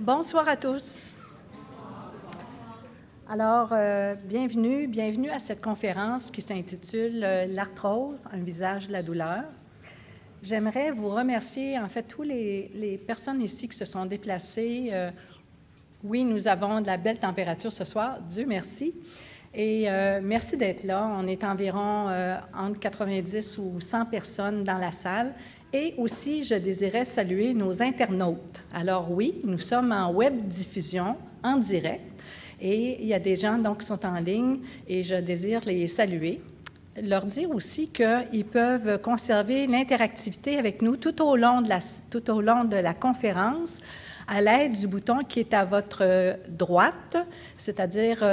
Bonsoir à tous. Alors, bienvenue à cette conférence qui s'intitule L'arthrose, un visage de la douleur. J'aimerais vous remercier, en fait, tous les personnes ici qui se sont déplacées. Oui, nous avons de la belle température ce soir, Dieu merci. Et merci d'être là. On est environ entre 90 ou 100 personnes dans la salle. Et aussi, je désirais saluer nos internautes. Alors oui, nous sommes en web diffusion, en direct, et il y a des gens donc qui sont en ligne et je désire les saluer. Leur dire aussi qu'ils peuvent conserver l'interactivité avec nous tout au long de la conférence à l'aide du bouton qui est à votre droite, c'est-à-dire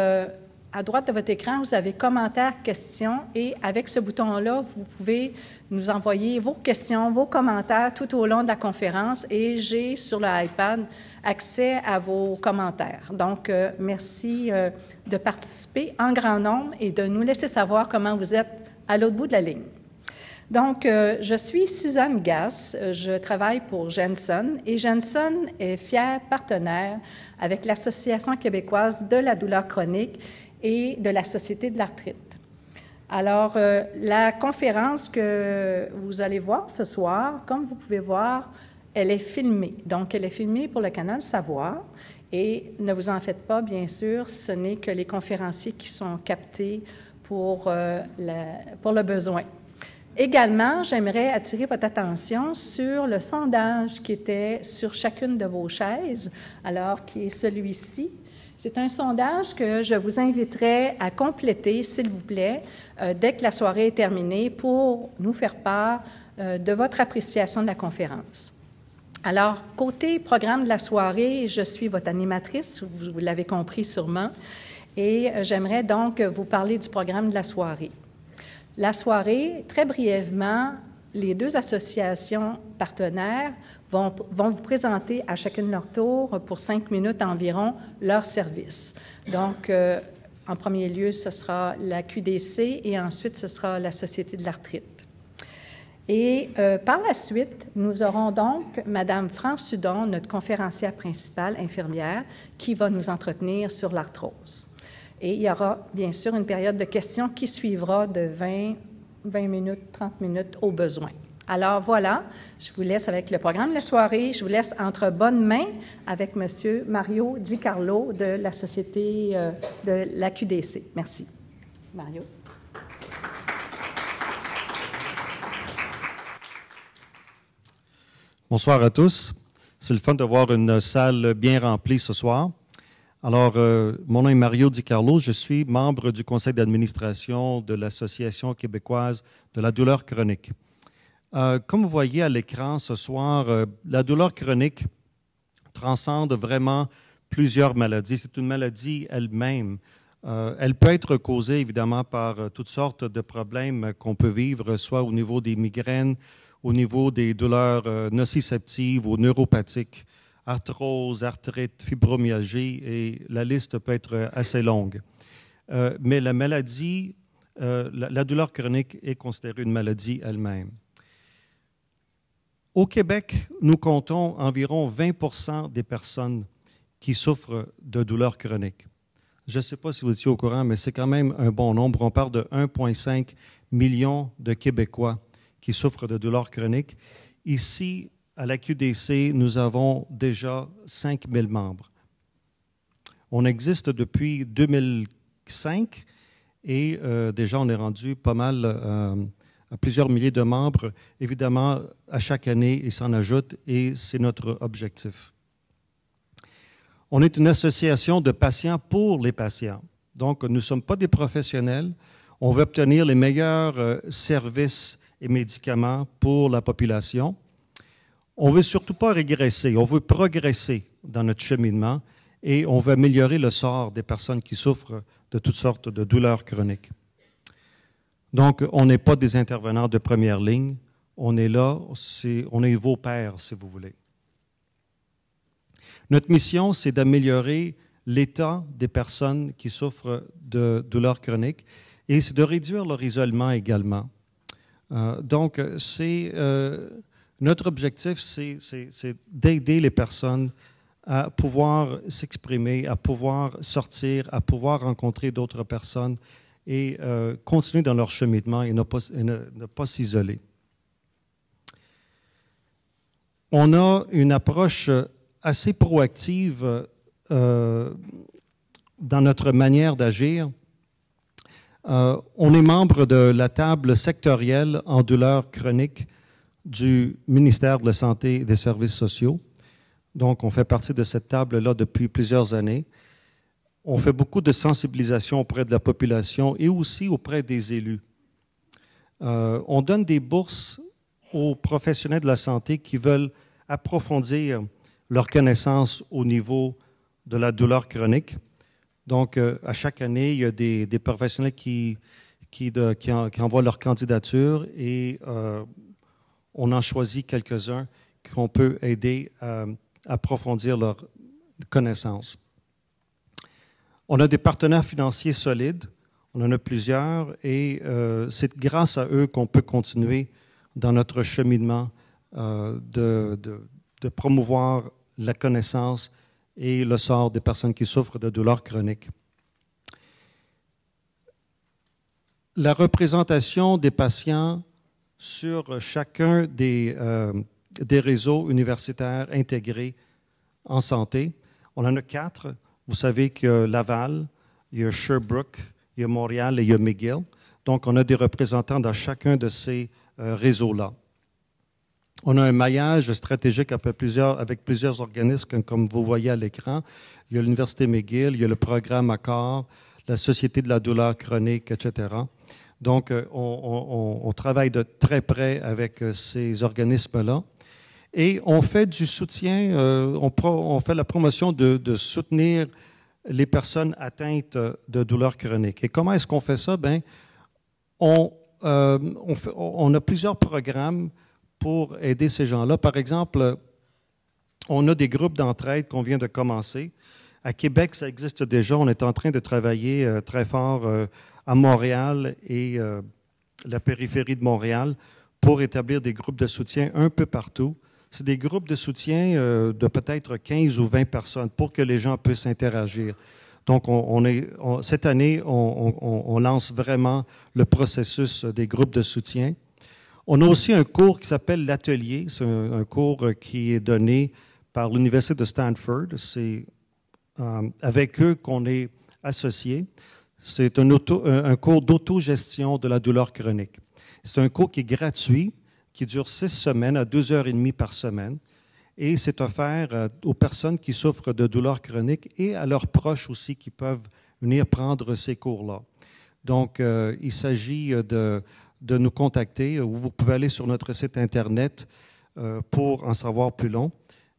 à droite de votre écran, vous avez commentaires, questions, et avec ce bouton-là, vous pouvez nous envoyer vos questions, vos commentaires tout au long de la conférence, et j'ai sur l'iPad accès à vos commentaires. Donc, merci de participer en grand nombre et de nous laisser savoir comment vous êtes à l'autre bout de la ligne. Donc, je suis Suzanne Gass, je travaille pour Jensen, et Jensen est fier partenaire avec l'Association québécoise de la douleur chronique et de la Société de l'arthrite. Alors, la conférence que vous allez voir ce soir, comme vous pouvez voir, elle est filmée. Donc, elle est filmée pour le canal Savoir. Et ne vous en faites pas, bien sûr, ce n'est que les conférenciers qui sont captés pour le besoin. Également, j'aimerais attirer votre attention sur le sondage qui était sur chacune de vos chaises, alors qui est celui-ci. C'est un sondage que je vous inviterai à compléter, s'il vous plaît, dès que la soirée est terminée, pour nous faire part de votre appréciation de la conférence. Alors, côté programme de la soirée, je suis votre animatrice, vous l'avez compris sûrement, et j'aimerais donc vous parler du programme de la soirée. La soirée, très brièvement, les deux associations partenaires vont vous présenter à chacune leur tour, pour 5 minutes environ, leur service. Donc, en premier lieu, ce sera la QDC et ensuite, ce sera la Société de l'arthrite. Et par la suite, nous aurons donc Mme France Sudon, notre conférencière principale, infirmière, qui va nous entretenir sur l'arthrose. Et il y aura bien sûr une période de questions qui suivra de 20 minutes, 30 minutes au besoin. Alors voilà, je vous laisse avec le programme de la soirée. Je vous laisse entre bonnes mains avec M. Mario Di Carlo de la Société de la QDC. Merci. Mario. Bonsoir à tous. C'est le fun de voir une salle bien remplie ce soir. Alors, mon nom est Mario Di Carlo. Je suis membre du conseil d'administration de l'Association québécoise de la douleur chronique. Comme vous voyez à l'écran ce soir, la douleur chronique transcende vraiment plusieurs maladies. C'est une maladie elle-même. Elle peut être causée évidemment par toutes sortes de problèmes qu'on peut vivre, soit au niveau des migraines, au niveau des douleurs nociceptives ou neuropathiques, arthrose, arthrite, fibromyalgie, et la liste peut être assez longue. Mais la maladie, la douleur chronique est considérée une maladie elle-même. Au Québec, nous comptons environ 20 des personnes qui souffrent de douleurs chroniques. Je ne sais pas si vous étiez au courant, mais c'est quand même un bon nombre. On parle de 1,5 million de Québécois qui souffrent de douleurs chroniques. Ici, à la QDC, nous avons déjà 5 000 membres. On existe depuis 2005 et déjà on est rendu pas mal à plusieurs milliers de membres. Évidemment, à chaque année, il s'en ajoute et c'est notre objectif. On est une association de patients pour les patients. Donc, nous ne sommes pas des professionnels. On veut obtenir les meilleurs services et médicaments pour la population. On ne veut surtout pas régresser, on veut progresser dans notre cheminement et on veut améliorer le sort des personnes qui souffrent de toutes sortes de douleurs chroniques. Donc, on n'est pas des intervenants de première ligne, on est là, on est vos pairs, si vous voulez. Notre mission, c'est d'améliorer l'état des personnes qui souffrent de douleurs chroniques et c'est de réduire leur isolement également. Donc, notre objectif, c'est d'aider les personnes à pouvoir s'exprimer, à pouvoir sortir, à pouvoir rencontrer d'autres personnes et continuer dans leur cheminement et ne pas s'isoler. On a une approche assez proactive dans notre manière d'agir. On est membre de la table sectorielle en douleur chronique du ministère de la Santé et des Services sociaux. Donc, on fait partie de cette table-là depuis plusieurs années. On fait beaucoup de sensibilisation auprès de la population et aussi auprès des élus. On donne des bourses aux professionnels de la santé qui veulent approfondir leur connaissance au niveau de la douleur chronique. Donc, à chaque année, il y a des professionnels qui envoient leur candidature et on en choisit quelques-uns qu'on peut aider à approfondir leur connaissance. On a des partenaires financiers solides, on en a plusieurs, et c'est grâce à eux qu'on peut continuer dans notre cheminement de promouvoir la connaissance et le sort des personnes qui souffrent de douleurs chroniques. La représentation des patients sur chacun des réseaux universitaires intégrés en santé. On en a 4. Vous savez qu'il y a Laval, il y a Sherbrooke, il y a Montréal et il y a McGill. Donc, on a des représentants dans chacun de ces réseaux-là. On a un maillage stratégique avec plusieurs organismes, comme vous voyez à l'écran. Il y a l'Université McGill, il y a le programme ACCORD, la Société de la douleur chronique, etc. Donc, on travaille de très près avec ces organismes-là. Et on fait du soutien, on fait la promotion de soutenir les personnes atteintes de douleurs chroniques. Et comment est-ce qu'on fait ça? Bien, on a plusieurs programmes pour aider ces gens-là. Par exemple, on a des groupes d'entraide qu'on vient de commencer. À Québec, ça existe déjà. On est en train de travailler très fort à Montréal et la périphérie de Montréal pour établir des groupes de soutien un peu partout. C'est des groupes de soutien de peut-être 15 ou 20 personnes pour que les gens puissent interagir. Donc, cette année, on lance vraiment le processus des groupes de soutien. On a aussi un cours qui s'appelle l'Atelier. C'est un cours qui est donné par l'Université de Stanford. C'est avec eux qu'on est associé. C'est un cours d'autogestion de la douleur chronique. C'est un cours qui est gratuit, qui dure 6 semaines à 2h30 par semaine. Et c'est offert aux personnes qui souffrent de douleurs chroniques et à leurs proches aussi qui peuvent venir prendre ces cours-là. Donc, il s'agit de nous contacter ou vous pouvez aller sur notre site Internet pour en savoir plus long.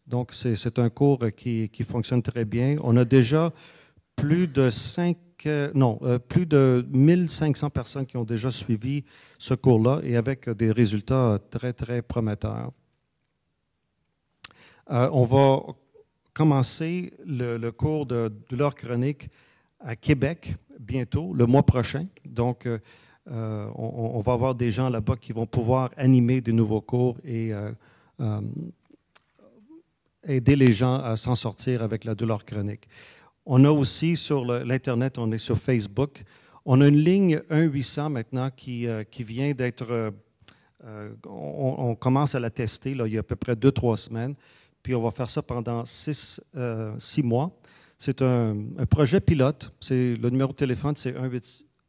Donc, c'est un cours qui fonctionne très bien. On a déjà plus de 1500 personnes qui ont déjà suivi ce cours-là et avec des résultats très, très prometteurs. On va commencer le cours de douleur chronique à Québec bientôt, le mois prochain. Donc, on va avoir des gens là-bas qui vont pouvoir animer de nouveaux cours et aider les gens à s'en sortir avec la douleur chronique. On a aussi sur l'Internet, on est sur Facebook, on a une ligne 1-800 maintenant qui vient d'être... on commence à la tester là, il y a à peu près 2-3 semaines, puis on va faire ça pendant 6 mois. C'est un projet pilote. Le numéro de téléphone, c'est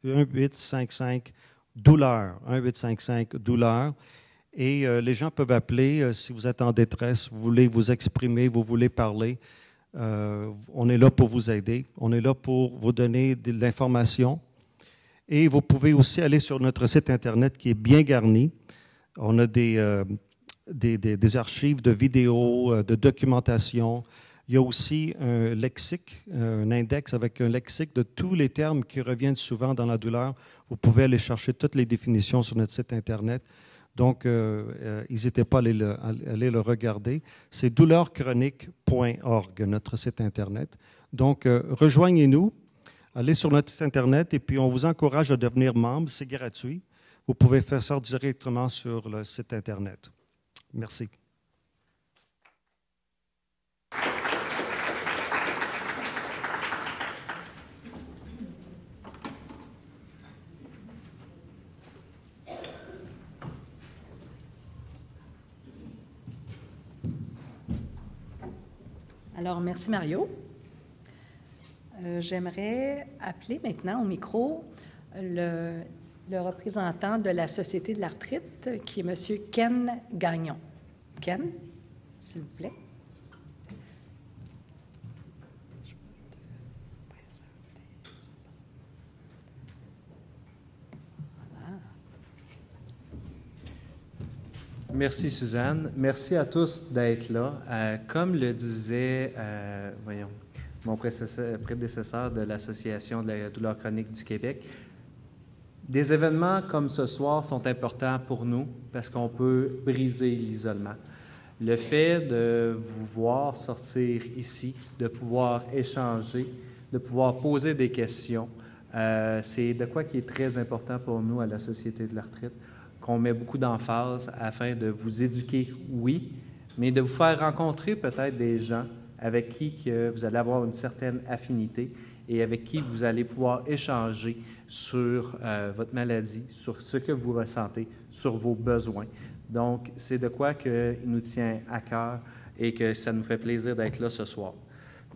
1-855-DOULEUR. 1-855-DOULEUR. Et les gens peuvent appeler si vous êtes en détresse, vous voulez vous exprimer, vous voulez parler. On est là pour vous aider. On est là pour vous donner de l'information. Et vous pouvez aussi aller sur notre site Internet qui est bien garni. On a des archives de vidéos, de documentation. Il y a aussi un lexique, un index avec un lexique de tous les termes qui reviennent souvent dans la douleur. Vous pouvez aller chercher toutes les définitions sur notre site Internet. Donc, n'hésitez pas à aller le regarder. C'est douleurchronique.org, notre site Internet. Donc, rejoignez-nous, allez sur notre site Internet et puis on vous encourage à devenir membre. C'est gratuit. Vous pouvez faire ça directement sur le site Internet. Merci. Alors, merci Mario. J'aimerais appeler maintenant au micro le représentant de la Société de l'arthrite, qui est M. Ken Gagnon. Ken, s'il vous plaît. Merci Suzanne. Merci à tous d'être là. Comme le disait mon prédécesseur de l'Association de la douleur chronique du Québec, des événements comme ce soir sont importants pour nous parce qu'on peut briser l'isolement. Le fait de vous voir sortir ici, de pouvoir échanger, de pouvoir poser des questions, c'est de quoi qui est très important pour nous à la Société de l'arthrite, qu'on met beaucoup d'emphase afin de vous éduquer, oui, mais de vous faire rencontrer peut-être des gens avec qui vous allez avoir une certaine affinité et avec qui vous allez pouvoir échanger sur votre maladie, sur ce que vous ressentez, sur vos besoins. Donc, c'est de quoi qu'il nous tient à cœur et que ça nous fait plaisir d'être là ce soir.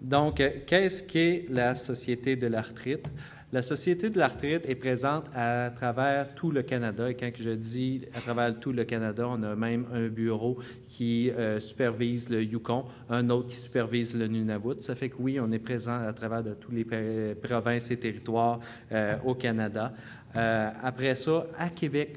Donc, qu'est-ce qu'est la Société de l'arthrite? La Société de l'arthrite est présente à travers tout le Canada. Et quand je dis à travers tout le Canada, on a même un bureau qui supervise le Yukon, un autre qui supervise le Nunavut. Ça fait que oui, on est présent à travers de tous les provinces et territoires au Canada. Après ça,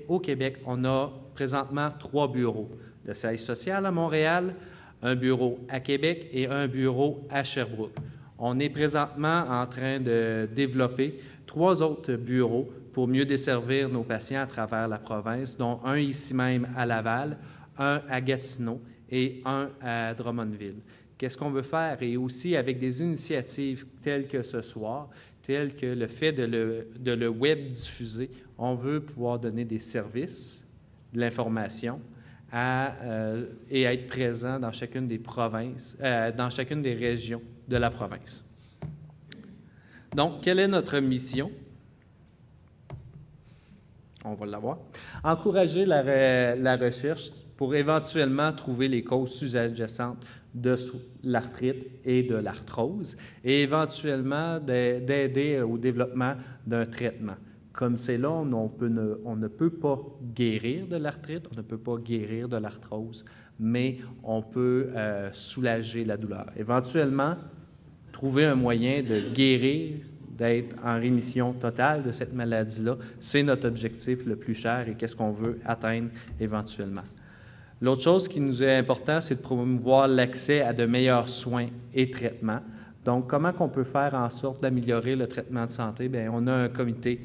au Québec, on a présentement 3 bureaux. Le siège social à Montréal, un bureau à Québec et un bureau à Sherbrooke. On est présentement en train de développer 3 autres bureaux pour mieux desservir nos patients à travers la province, dont un ici même à Laval, un à Gatineau et un à Drummondville. Qu'est-ce qu'on veut faire? Et aussi avec des initiatives telles que ce soir, telles que le fait de le web diffuser, on veut pouvoir donner des services, de l'information, et être présent dans chacune des provinces, dans chacune des régions de la province. Donc, quelle est notre mission? On va l'avoir. Encourager la recherche pour éventuellement trouver les causes sous-jacentes de l'arthrite et de l'arthrose et éventuellement d'aider au développement d'un traitement. Comme c'est là, on ne peut pas guérir de l'arthrite, on ne peut pas guérir de l'arthrose, mais on peut soulager la douleur. Éventuellement, trouver un moyen de guérir, d'être en rémission totale de cette maladie-là, c'est notre objectif le plus cher et qu'est-ce qu'on veut atteindre éventuellement. L'autre chose qui nous est important, c'est de promouvoir l'accès à de meilleurs soins et traitements. Donc, comment on peut faire en sorte d'améliorer le traitement de santé? Bien, on a un comité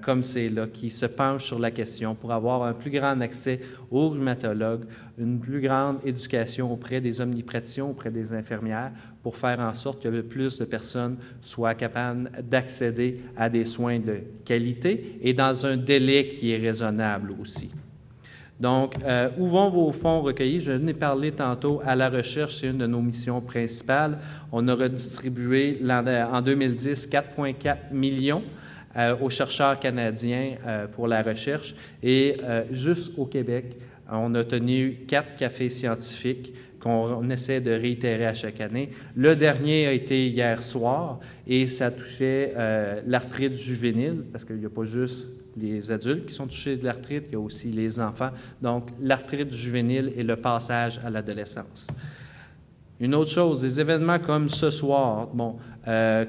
comme c'est là, qui se penche sur la question pour avoir un plus grand accès aux rhumatologues, une plus grande éducation auprès des omnipraticiens, auprès des infirmières, pour faire en sorte que le plus de personnes soient capables d'accéder à des soins de qualité et dans un délai qui est raisonnable aussi. Donc, où vont vos fonds recueillis? Je venais parler tantôt à la recherche, c'est une de nos missions principales. On a redistribué en 2010 4,4 millions aux chercheurs canadiens pour la recherche. Et juste au Québec, on a tenu 4 cafés scientifiques qu'on essaie de réitérer à chaque année. Le dernier a été hier soir et ça touchait l'arthrite juvénile, parce qu'il n'y a pas juste les adultes qui sont touchés de l'arthrite, il y a aussi les enfants. Donc, l'arthrite juvénile et le passage à l'adolescence. Une autre chose, des événements comme ce soir,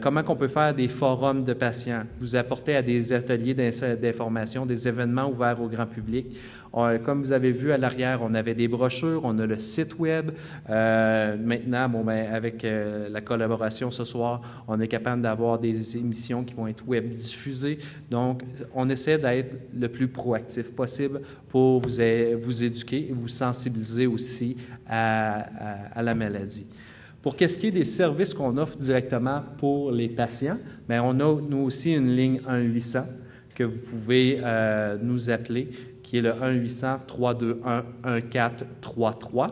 comment on peut faire des forums de patients, vous apporter à des ateliers d'information, des événements ouverts au grand public. Comme vous avez vu à l'arrière, on avait des brochures, on a le site web. Maintenant, avec la collaboration ce soir, on est capable d'avoir des émissions qui vont être web diffusées. Donc, on essaie d'être le plus proactif possible pour vous éduquer et vous sensibiliser aussi à la maladie. Pour qu'est-ce qui est des services qu'on offre directement pour les patients, bien, on a nous aussi une ligne 1-800 que vous pouvez nous appeler, qui est le 1-800-321-1433.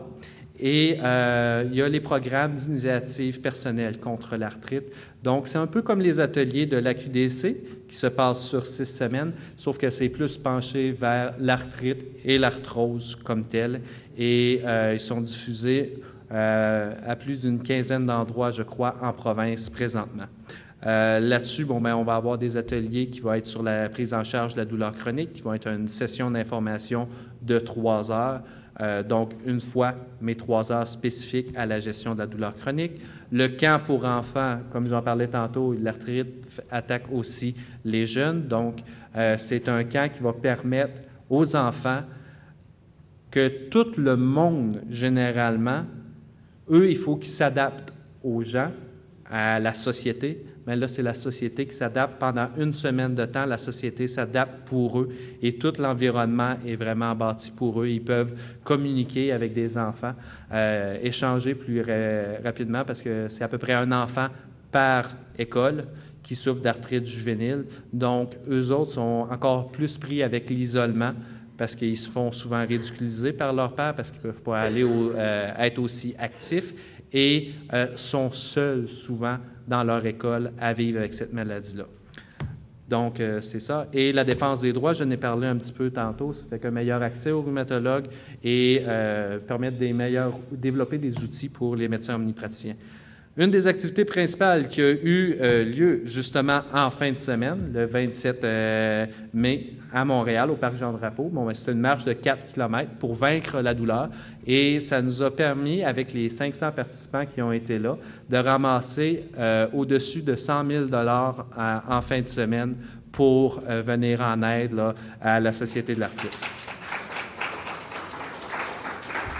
Et il y a les programmes d'initiative personnelle contre l'arthrite. Donc, c'est un peu comme les ateliers de l'AQDC qui se passent sur 6 semaines, sauf que c'est plus penché vers l'arthrite et l'arthrose comme telle. Et ils sont diffusés à plus d'une quinzaine d'endroits, je crois, en province présentement. Là-dessus, on va avoir des ateliers qui vont être sur la prise en charge de la douleur chronique, qui vont être une session d'information de 3 heures. Donc, une fois, mes 3 heures spécifiques à la gestion de la douleur chronique. Le camp pour enfants, comme j'en parlais tantôt, l'arthrite attaque aussi les jeunes. Donc, c'est un camp qui va permettre aux enfants que tout le monde, généralement, eux, il faut qu'ils s'adaptent aux gens, à la société. Mais là, c'est la société qui s'adapte. Pendant une semaine de temps, la société s'adapte pour eux et tout l'environnement est vraiment bâti pour eux. Ils peuvent communiquer avec des enfants, échanger plus rapidement parce que c'est à peu près un enfant par école qui souffre d'arthrite juvénile. Donc, eux autres sont encore plus pris avec l'isolement parce qu'ils se font souvent ridiculiser par leur père parce qu'ils ne peuvent pas aller être aussi actifs et sont seuls souvent dans leur école à vivre avec cette maladie-là. Donc, c'est ça. Et la défense des droits, je n'ai parlé un petit peu tantôt, ça fait qu'un meilleur accès aux rhumatologues et permettre développer des outils pour les médecins omnipraticiens. Une des activités principales qui a eu lieu justement en fin de semaine, le 27 mai, à Montréal, au Parc Jean-Drapeau, c'était une marche de 4 km pour vaincre la douleur et ça nous a permis, avec les 500 participants qui ont été là, de ramasser au-dessus de 100 000 $ en fin de semaine pour venir en aide là, à la Société de l'arthrite.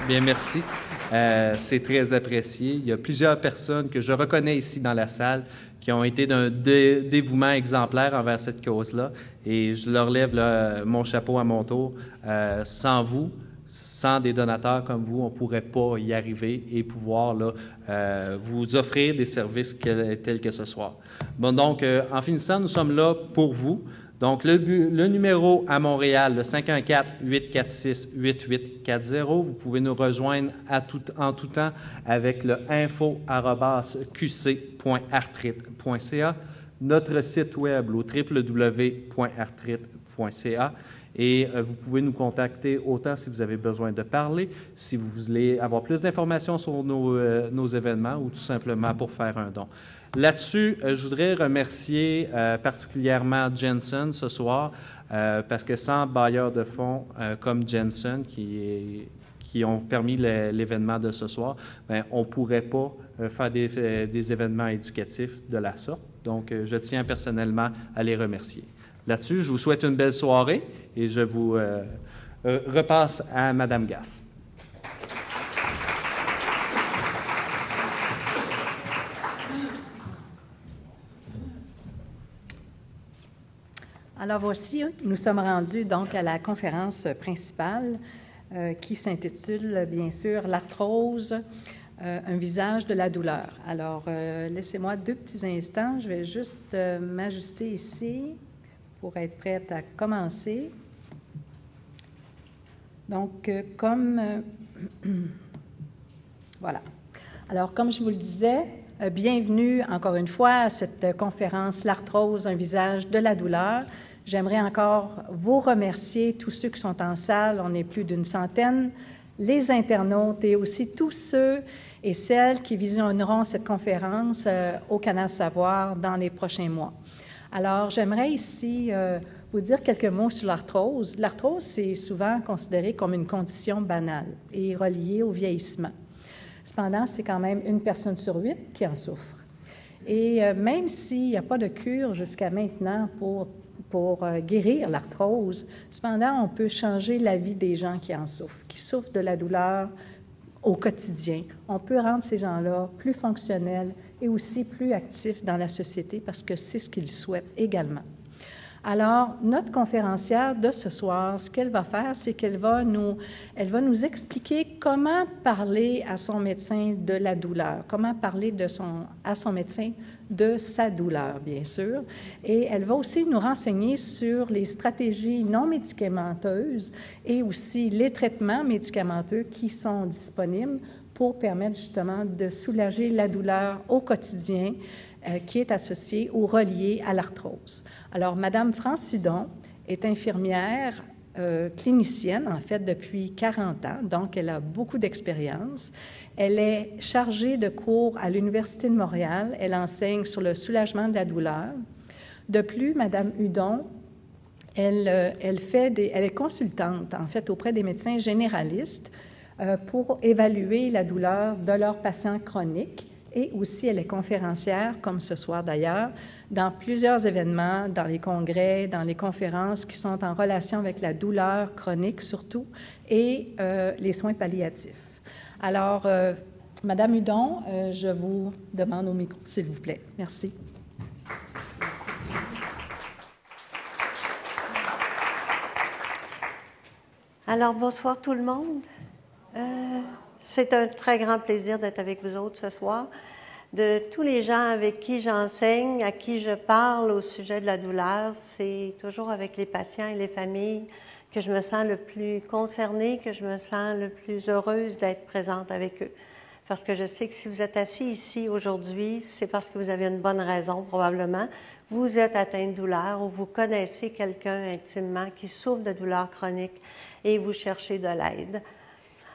Bien, merci. C'est très apprécié. Il y a plusieurs personnes que je reconnais ici dans la salle qui ont été d'un dévouement exemplaire envers cette cause-là et je leur lève là, mon chapeau à mon tour. Sans vous, sans des donateurs comme vous, on ne pourrait pas y arriver et pouvoir là, vous offrir des services tels que ce soir. Bon, donc, en finissant, nous sommes là pour vous. Donc, le numéro à Montréal, le 514-846-8840, vous pouvez nous rejoindre en tout temps avec le info@qc.arthrite.ca, notre site web au www.arthrite.ca et vous pouvez nous contacter autant si vous avez besoin de parler, si vous voulez avoir plus d'informations sur nos événements ou tout simplement pour faire un don. Là-dessus, je voudrais remercier particulièrement Jensen ce soir, parce que sans bailleurs de fonds comme Jensen qui ont permis l'événement de ce soir, on ne pourrait pas faire des événements éducatifs de la sorte. Donc, je tiens personnellement à les remercier. Là-dessus, je vous souhaite une belle soirée et je vous repasse à Mme Gass. Alors voici, nous sommes rendus donc à la conférence principale qui s'intitule bien sûr « L'arthrose, un visage de la douleur ». Alors, laissez-moi 2 petits instants, je vais juste m'ajuster ici pour être prête à commencer. Donc, voilà. Alors, comme je vous le disais, bienvenue encore une fois à cette conférence « L'arthrose, un visage de la douleur ». J'aimerais encore vous remercier, tous ceux qui sont en salle, on est plus d'une centaine, les internautes et aussi tous ceux et celles qui visionneront cette conférence au Canal Savoir dans les prochains mois. Alors, j'aimerais ici vous dire quelques mots sur l'arthrose. L'arthrose, c'est souvent considéré comme une condition banale et reliée au vieillissement. Cependant, c'est quand même 1 personne sur 8 qui en souffre. Et même s'il n'y a pas de cure jusqu'à maintenant pour guérir l'arthrose, cependant, on peut changer la vie des gens qui en souffrent, qui souffrent de la douleur au quotidien. On peut rendre ces gens-là plus fonctionnels et aussi plus actifs dans la société parce que c'est ce qu'ils souhaitent également. Alors, notre conférencière de ce soir, ce qu'elle va faire, c'est qu'elle va nous expliquer comment parler à son médecin de la douleur, comment parler à son médecin de sa douleur, bien sûr. Et elle va aussi nous renseigner sur les stratégies non médicamenteuses et aussi les traitements médicamenteux qui sont disponibles pour permettre justement de soulager la douleur au quotidien qui est associée ou reliée à l'arthrose. Alors, Madame France Sudon est infirmière clinicienne, en fait, depuis 40 ans, donc elle a beaucoup d'expérience. Elle est chargée de cours à l'Université de Montréal. Elle enseigne sur le soulagement de la douleur. De plus, Mme Hudon, elle est consultante, en fait, auprès des médecins généralistes pour évaluer la douleur de leurs patients chroniques. Et aussi, elle est conférencière, comme ce soir d'ailleurs, dans plusieurs événements, dans les congrès, dans les conférences qui sont en relation avec la douleur chronique surtout et les soins palliatifs. Alors, Madame Hudon, je vous demande au micro, s'il vous plaît. Merci. Alors, bonsoir tout le monde. C'est un très grand plaisir d'être avec vous autres ce soir. De tous les gens avec qui j'enseigne, à qui je parle au sujet de la douleur, c'est toujours avec les patients et les familles que je me sens le plus concernée, que je me sens le plus heureuse d'être présente avec eux. Parce que je sais que si vous êtes assis ici aujourd'hui, c'est parce que vous avez une bonne raison probablement. Vous êtes atteint de douleur ou vous connaissez quelqu'un intimement qui souffre de douleur chronique et vous cherchez de l'aide.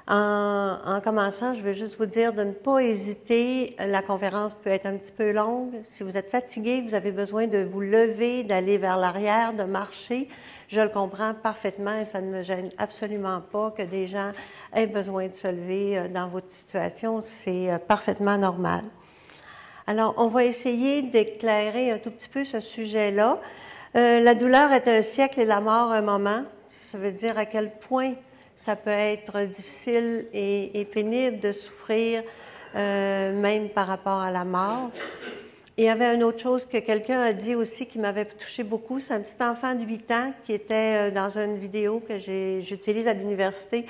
En commençant, je veux juste vous dire de ne pas hésiter. La conférence peut être un petit peu longue. Si vous êtes fatigué, vous avez besoin de vous lever, d'aller vers l'arrière, de marcher. Je le comprends parfaitement et ça ne me gêne absolument pas que des gens aient besoin de se lever dans votre situation. C'est parfaitement normal. Alors, on va essayer d'éclairer un tout petit peu ce sujet-là. La douleur est un siècle et la mort un moment. Ça veut dire à quel point ça peut être difficile et pénible de souffrir, même par rapport à la mort. Et il y avait une autre chose que quelqu'un a dit aussi qui m'avait touché beaucoup. C'est un petit enfant de 8 ans qui était dans une vidéo que j'utilise à l'université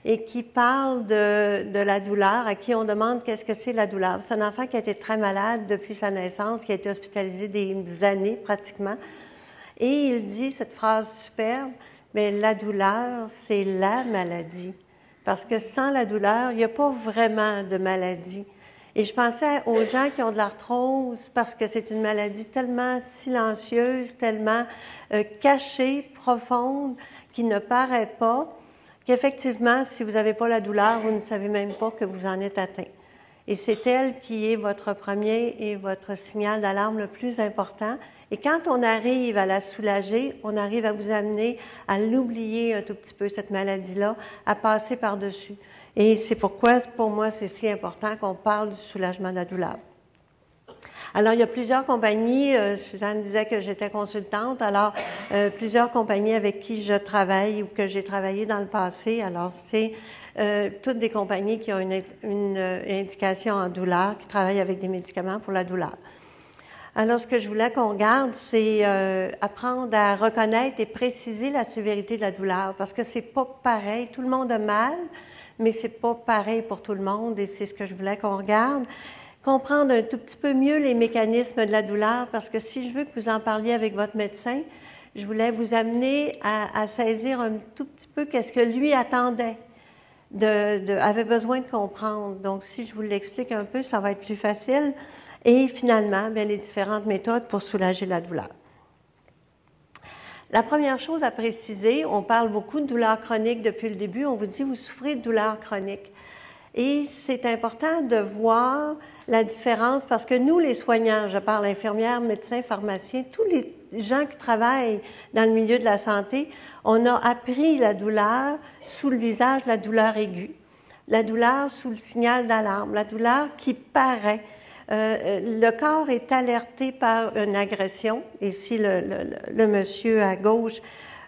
et qui parle de la douleur, à qui on demande qu'est-ce que c'est la douleur. C'est un enfant qui a été très malade depuis sa naissance, qui a été hospitalisé des années pratiquement. Et il dit cette phrase superbe, mais la douleur, c'est la maladie. Parce que sans la douleur, il n'y a pas vraiment de maladie. Et je pensais aux gens qui ont de l'arthrose parce que c'est une maladie tellement silencieuse, tellement cachée, profonde, qui ne paraît pas, qu'effectivement, si vous n'avez pas la douleur, vous ne savez même pas que vous en êtes atteint. Et c'est elle qui est votre premier et votre signal d'alarme le plus important. Et quand on arrive à la soulager, on arrive à vous amener à l'oublier un tout petit peu, cette maladie-là, à passer par-dessus. Et c'est pourquoi, pour moi, c'est si important qu'on parle du soulagement de la douleur. Alors, il y a plusieurs compagnies, Suzanne disait que j'étais consultante, alors plusieurs compagnies avec qui je travaille ou que j'ai travaillé dans le passé. Alors, c'est toutes des compagnies qui ont une indication en douleur, qui travaillent avec des médicaments pour la douleur. Alors, ce que je voulais qu'on regarde, c'est apprendre à reconnaître et préciser la sévérité de la douleur, parce que c'est pas pareil. Tout le monde a mal, mais c'est pas pareil pour tout le monde, et c'est ce que je voulais qu'on regarde. Comprendre un tout petit peu mieux les mécanismes de la douleur, parce que si je veux que vous en parliez avec votre médecin, je voulais vous amener à saisir un tout petit peu qu'est-ce que lui attendait, avait besoin de comprendre. Donc, si je vous l'explique un peu, ça va être plus facile. Et finalement, bien, les différentes méthodes pour soulager la douleur. La première chose à préciser, on parle beaucoup de douleur chronique depuis le début. On vous dit, vous souffrez de douleur chronique. Et c'est important de voir la différence parce que nous, les soignants, je parle infirmières, médecins, pharmaciens, tous les gens qui travaillent dans le milieu de la santé, on a appris la douleur sous le visage, la douleur aiguë, la douleur sous le signal d'alarme, la douleur qui paraît. Le corps est alerté par une agression. Ici, le monsieur à gauche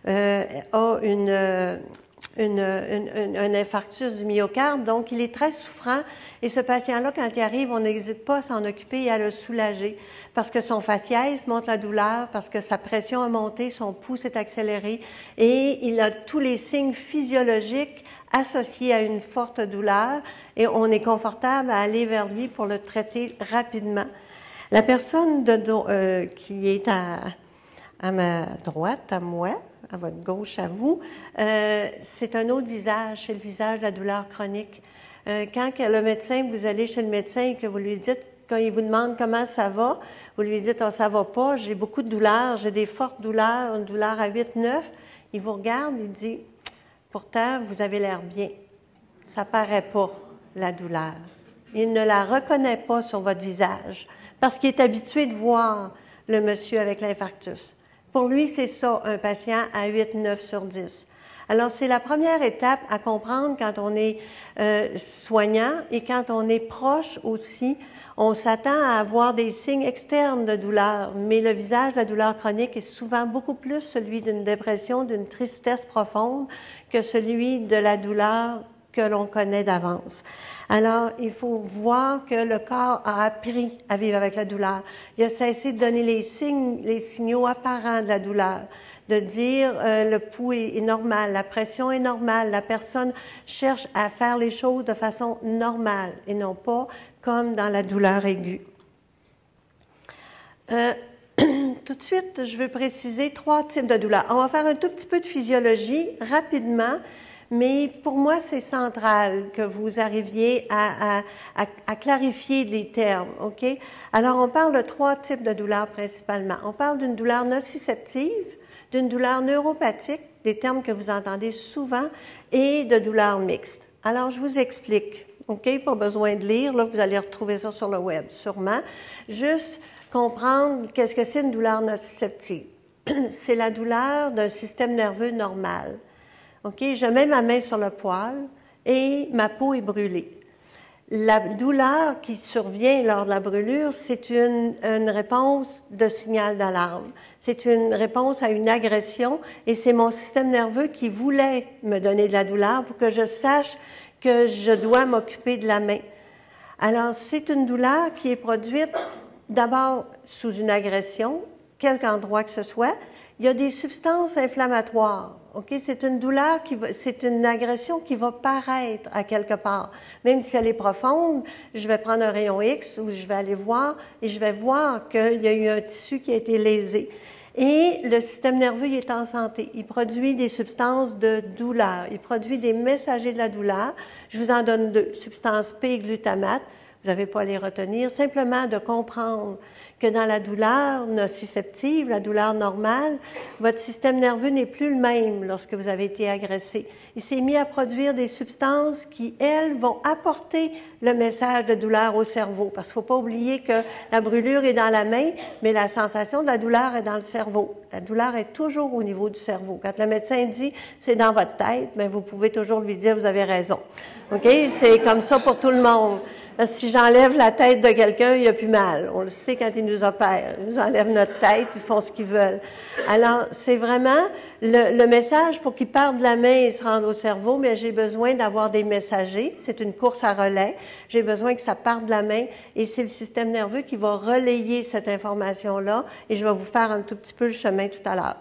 a un infarctus du myocarde, donc il est très souffrant. Et ce patient-là, quand il arrive, on n'hésite pas à s'en occuper et à le soulager parce que son faciès montre la douleur, parce que sa pression a monté, son pouls est accéléré et il a tous les signes physiologiques associés à une forte douleur et on est confortable à aller vers lui pour le traiter rapidement. La personne qui est à ma droite, à moi, à votre gauche, à vous, c'est un autre visage, c'est le visage de la douleur chronique. Quand le médecin, vous allez chez le médecin et que vous lui dites, quand il vous demande comment ça va, vous lui dites, oh, ça va pas, j'ai beaucoup de douleurs, j'ai des fortes douleurs, une douleur à 8, 9, Il vous regarde, il dit, pourtant, vous avez l'air bien. Ça ne paraît pas, la douleur. Il ne la reconnaît pas sur votre visage parce qu'il est habitué de voir le monsieur avec l'infarctus. Pour lui, c'est ça, un patient à 8, 9 sur 10. Alors, c'est la première étape à comprendre quand on est soignant et quand on est proche aussi. On s'attend à avoir des signes externes de douleur, mais le visage de la douleur chronique est souvent beaucoup plus celui d'une dépression, d'une tristesse profonde que celui de la douleur que l'on connaît d'avance. Alors, il faut voir que le corps a appris à vivre avec la douleur. Il a cessé de donner les signaux apparents de la douleur, de dire le pouls est normal, la pression est normale, la personne cherche à faire les choses de façon normale et non pas comme dans la douleur aiguë. Tout de suite, je veux préciser 3 types de douleurs. On va faire un tout petit peu de physiologie rapidement, mais pour moi, c'est central que vous arriviez à clarifier les termes, OK? Alors, on parle de 3 types de douleurs principalement. On parle d'une douleur nociceptive, d'une douleur neuropathique, des termes que vous entendez souvent, et de douleur mixte. Alors, je vous explique, OK? Pas besoin de lire, là, vous allez retrouver ça sur le web, sûrement. Juste comprendre qu'est-ce que c'est une douleur nociceptive. C'est la douleur d'un système nerveux normal. OK? Je mets ma main sur le poil et ma peau est brûlée. La douleur qui survient lors de la brûlure, c'est une réponse de signal d'alarme. C'est une réponse à une agression et c'est mon système nerveux qui voulait me donner de la douleur pour que je sache que je dois m'occuper de la main. Alors, c'est une douleur qui est produite d'abord sous une agression, quelque endroit que ce soit. Il y a des substances inflammatoires. OK? C'est une douleur c'est une agression qui va paraître à quelque part. Même si elle est profonde, je vais prendre un rayon X ou je vais aller voir et je vais voir qu'il y a eu un tissu qui a été lésé. Et le système nerveux il est en santé. Il produit des substances de douleur. Il produit des messagers de la douleur. Je vous en donne 2. Substance P et glutamate. Vous n'avez pas à les retenir. Simplement de comprendre que dans la douleur nociceptive, la douleur normale, votre système nerveux n'est plus le même lorsque vous avez été agressé. Il s'est mis à produire des substances qui, elles, vont apporter le message de douleur au cerveau. Parce qu'il ne faut pas oublier que la brûlure est dans la main, mais la sensation de la douleur est dans le cerveau. La douleur est toujours au niveau du cerveau. Quand le médecin dit « c'est dans votre tête », bien, vous pouvez toujours lui dire « vous avez raison ». OK? C'est comme ça pour tout le monde. Parce que si j'enlève la tête de quelqu'un, il n'y a plus mal. On le sait quand ils nous opèrent. Ils nous enlèvent notre tête, ils font ce qu'ils veulent. Alors, c'est vraiment le message pour qu'ils partent de la main et se rendent au cerveau, mais j'ai besoin d'avoir des messagers. C'est une course à relais. J'ai besoin que ça parte de la main et c'est le système nerveux qui va relayer cette information-là et je vais vous faire un tout petit peu le chemin tout à l'heure.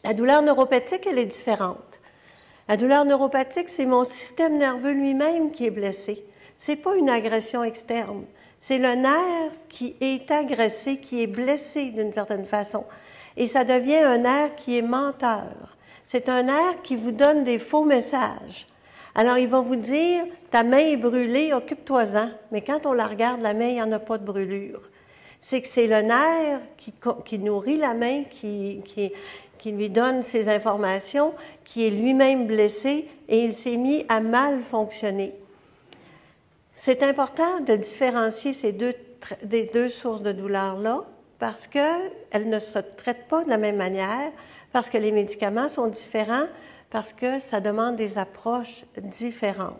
La douleur neuropathique, elle est différente. La douleur neuropathique, c'est mon système nerveux lui-même qui est blessé. Ce n'est pas une agression externe. C'est le nerf qui est agressé, qui est blessé d'une certaine façon. Et ça devient un nerf qui est menteur. C'est un nerf qui vous donne des faux messages. Alors, il va vous dire, ta main est brûlée, occupe-toi-en. Mais quand on la regarde, la main, il n'y en a pas de brûlure. C'est que c'est le nerf qui nourrit la main, qui lui donne ces informations, qui est lui-même blessé et il s'est mis à mal fonctionner. C'est important de différencier des deux sources de douleur-là parce qu'elles ne se traitent pas de la même manière, parce que les médicaments sont différents, parce que ça demande des approches différentes.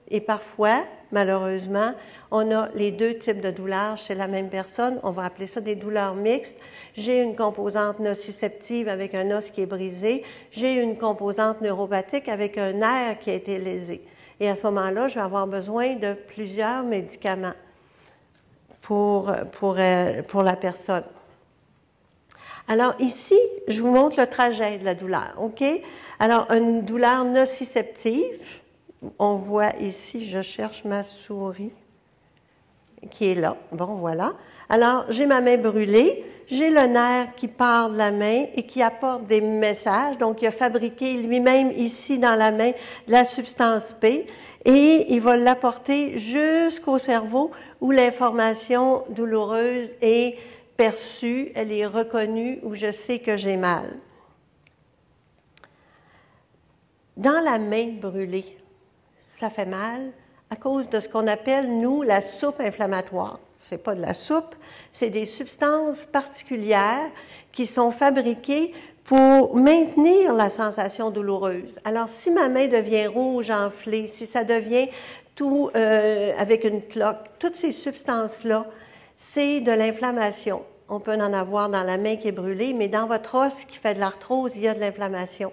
Et parfois, malheureusement, on a les 2 types de douleurs chez la même personne. On va appeler ça des douleurs mixtes. J'ai une composante nociceptive avec un os qui est brisé. J'ai une composante neuropathique avec un nerf qui a été lésé. Et à ce moment-là, je vais avoir besoin de plusieurs médicaments pour la personne. Alors ici, je vous montre le trajet de la douleur, OK? Alors, une douleur nociceptive, on voit ici, je cherche ma souris qui est là. Bon, voilà. Alors, j'ai ma main brûlée, j'ai le nerf qui part de la main et qui apporte des messages. Donc, il a fabriqué lui-même ici dans la main de la substance P et il va l'apporter jusqu'au cerveau où l'information douloureuse est perçue, elle est reconnue, où je sais que j'ai mal. dans la main brûlée, ça fait mal à cause de ce qu'on appelle, nous, la soupe inflammatoire. Ce n'est pas de la soupe, c'est des substances particulières qui sont fabriquées pour maintenir la sensation douloureuse. Alors, si ma main devient rouge, enflée, si ça devient tout avec une cloque, toutes ces substances-là, c'est de l'inflammation. On peut en avoir dans la main qui est brûlée, mais dans votre os qui fait de l'arthrose, il y a de l'inflammation.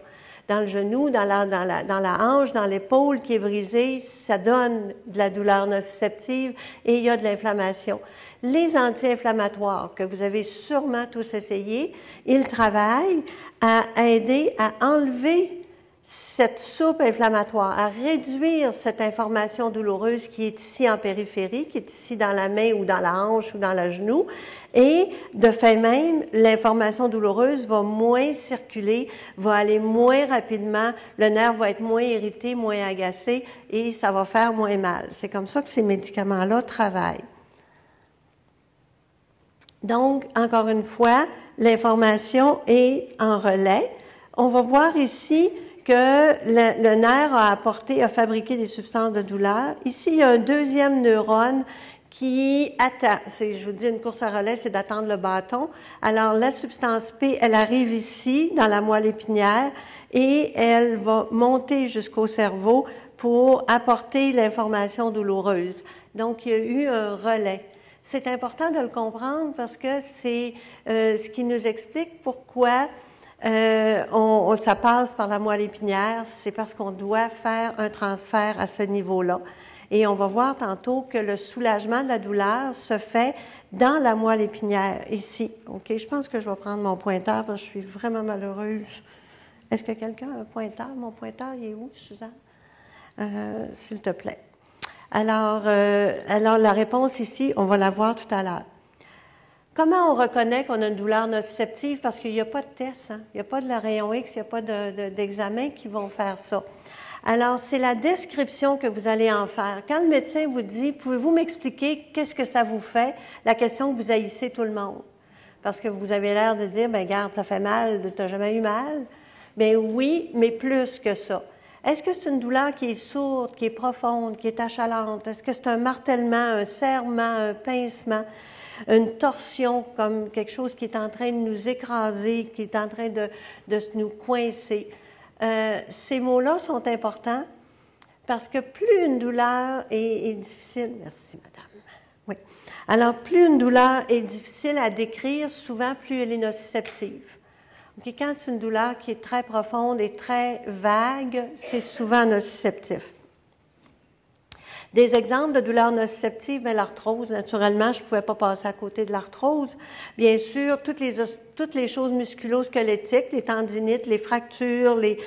Dans le genou, dans la hanche, dans l'épaule qui est brisée, ça donne de la douleur nociceptive et il y a de l'inflammation. Les anti-inflammatoires que vous avez sûrement tous essayés, ils travaillent à aider à enlever cette soupe inflammatoire, à réduire cette information douloureuse qui est ici en périphérie, qui est ici dans la main ou dans la hanche ou dans le genou. Et de fait même, l'information douloureuse va moins circuler, va aller moins rapidement, le nerf va être moins irrité, moins agacé et ça va faire moins mal. C'est comme ça que ces médicaments-là travaillent. Donc, encore une fois, l'information est en relais. On va voir ici que le nerf a fabriqué des substances de douleur. Ici, il y a un deuxième neurone qui attend. Je vous dis, une course à relais, c'est d'attendre le bâton. Alors, la substance P, elle arrive ici, dans la moelle épinière, et elle va monter jusqu'au cerveau pour apporter l'information douloureuse. Donc, il y a eu un relais. C'est important de le comprendre parce que c'est ce qui nous explique pourquoi ça passe par la moelle épinière. C'est parce qu'on doit faire un transfert à ce niveau-là. Et on va voir tantôt que le soulagement de la douleur se fait dans la moelle épinière, ici. OK, je pense que je vais prendre mon pointeur parce que je suis vraiment malheureuse. Est-ce que quelqu'un a un pointeur? Mon pointeur, il est où, Suzanne? S'il te plaît. Alors, la réponse ici, on va la voir tout à l'heure. Comment on reconnaît qu'on a une douleur nociceptive? Parce qu'il n'y a pas de test, hein? Il n'y a pas de la rayon X, il n'y a pas d'examen qui vont faire ça. Alors, c'est la description que vous allez en faire. Quand le médecin vous dit, pouvez-vous m'expliquer qu'est-ce que ça vous fait? La question que vous haïssez tout le monde. Parce que vous avez l'air de dire, bien, regarde, ça fait mal, tu n'as jamais eu mal? Bien oui, mais plus que ça. Est-ce que c'est une douleur qui est sourde, qui est profonde, qui est achalante? Est-ce que c'est un martèlement, un serrement, un pincement, une torsion comme quelque chose qui est en train de nous écraser, qui est en train de nous coincer? Ces mots-là sont importants parce que plus une douleur est difficile... Merci, madame. Oui. Alors, plus une douleur est difficile à décrire, souvent, plus elle est nociceptive. Okay, quand c'est une douleur qui est très profonde et très vague, c'est souvent nociceptif. Des exemples de douleurs nociceptives, l'arthrose, naturellement, je ne pouvais pas passer à côté de l'arthrose. Bien sûr, toutes les choses musculo-squelettiques, les tendinites, les fractures, les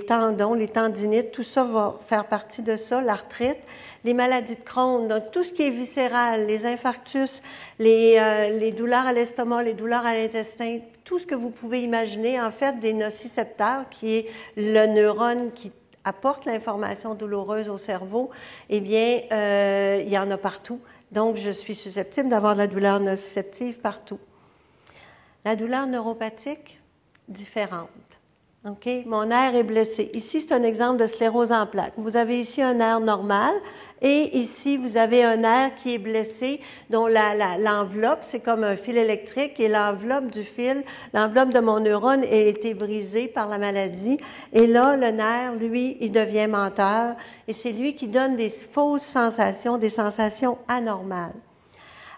tendons, les tendinites, tout ça va faire partie de ça, l'arthrite. Les maladies de Crohn, donc tout ce qui est viscéral, les infarctus, les douleurs à l'estomac, les douleurs à l'intestin, tout ce que vous pouvez imaginer, en fait, des nocicepteurs, qui est le neurone qui apporte l'information douloureuse au cerveau, eh bien, il y en a partout. Donc, je suis susceptible d'avoir de la douleur nociceptive partout. La douleur neuropathique, différente. OK? Mon nerf est blessé. Ici, c'est un exemple de sclérose en plaques. Vous avez ici un nerf normal et ici, vous avez un nerf qui est blessé, dont l'enveloppe, c'est comme un fil électrique et l'enveloppe du fil, l'enveloppe de mon neurone a été brisée par la maladie. Et là, le nerf, lui, il devient menteur et c'est lui qui donne des fausses sensations, des sensations anormales.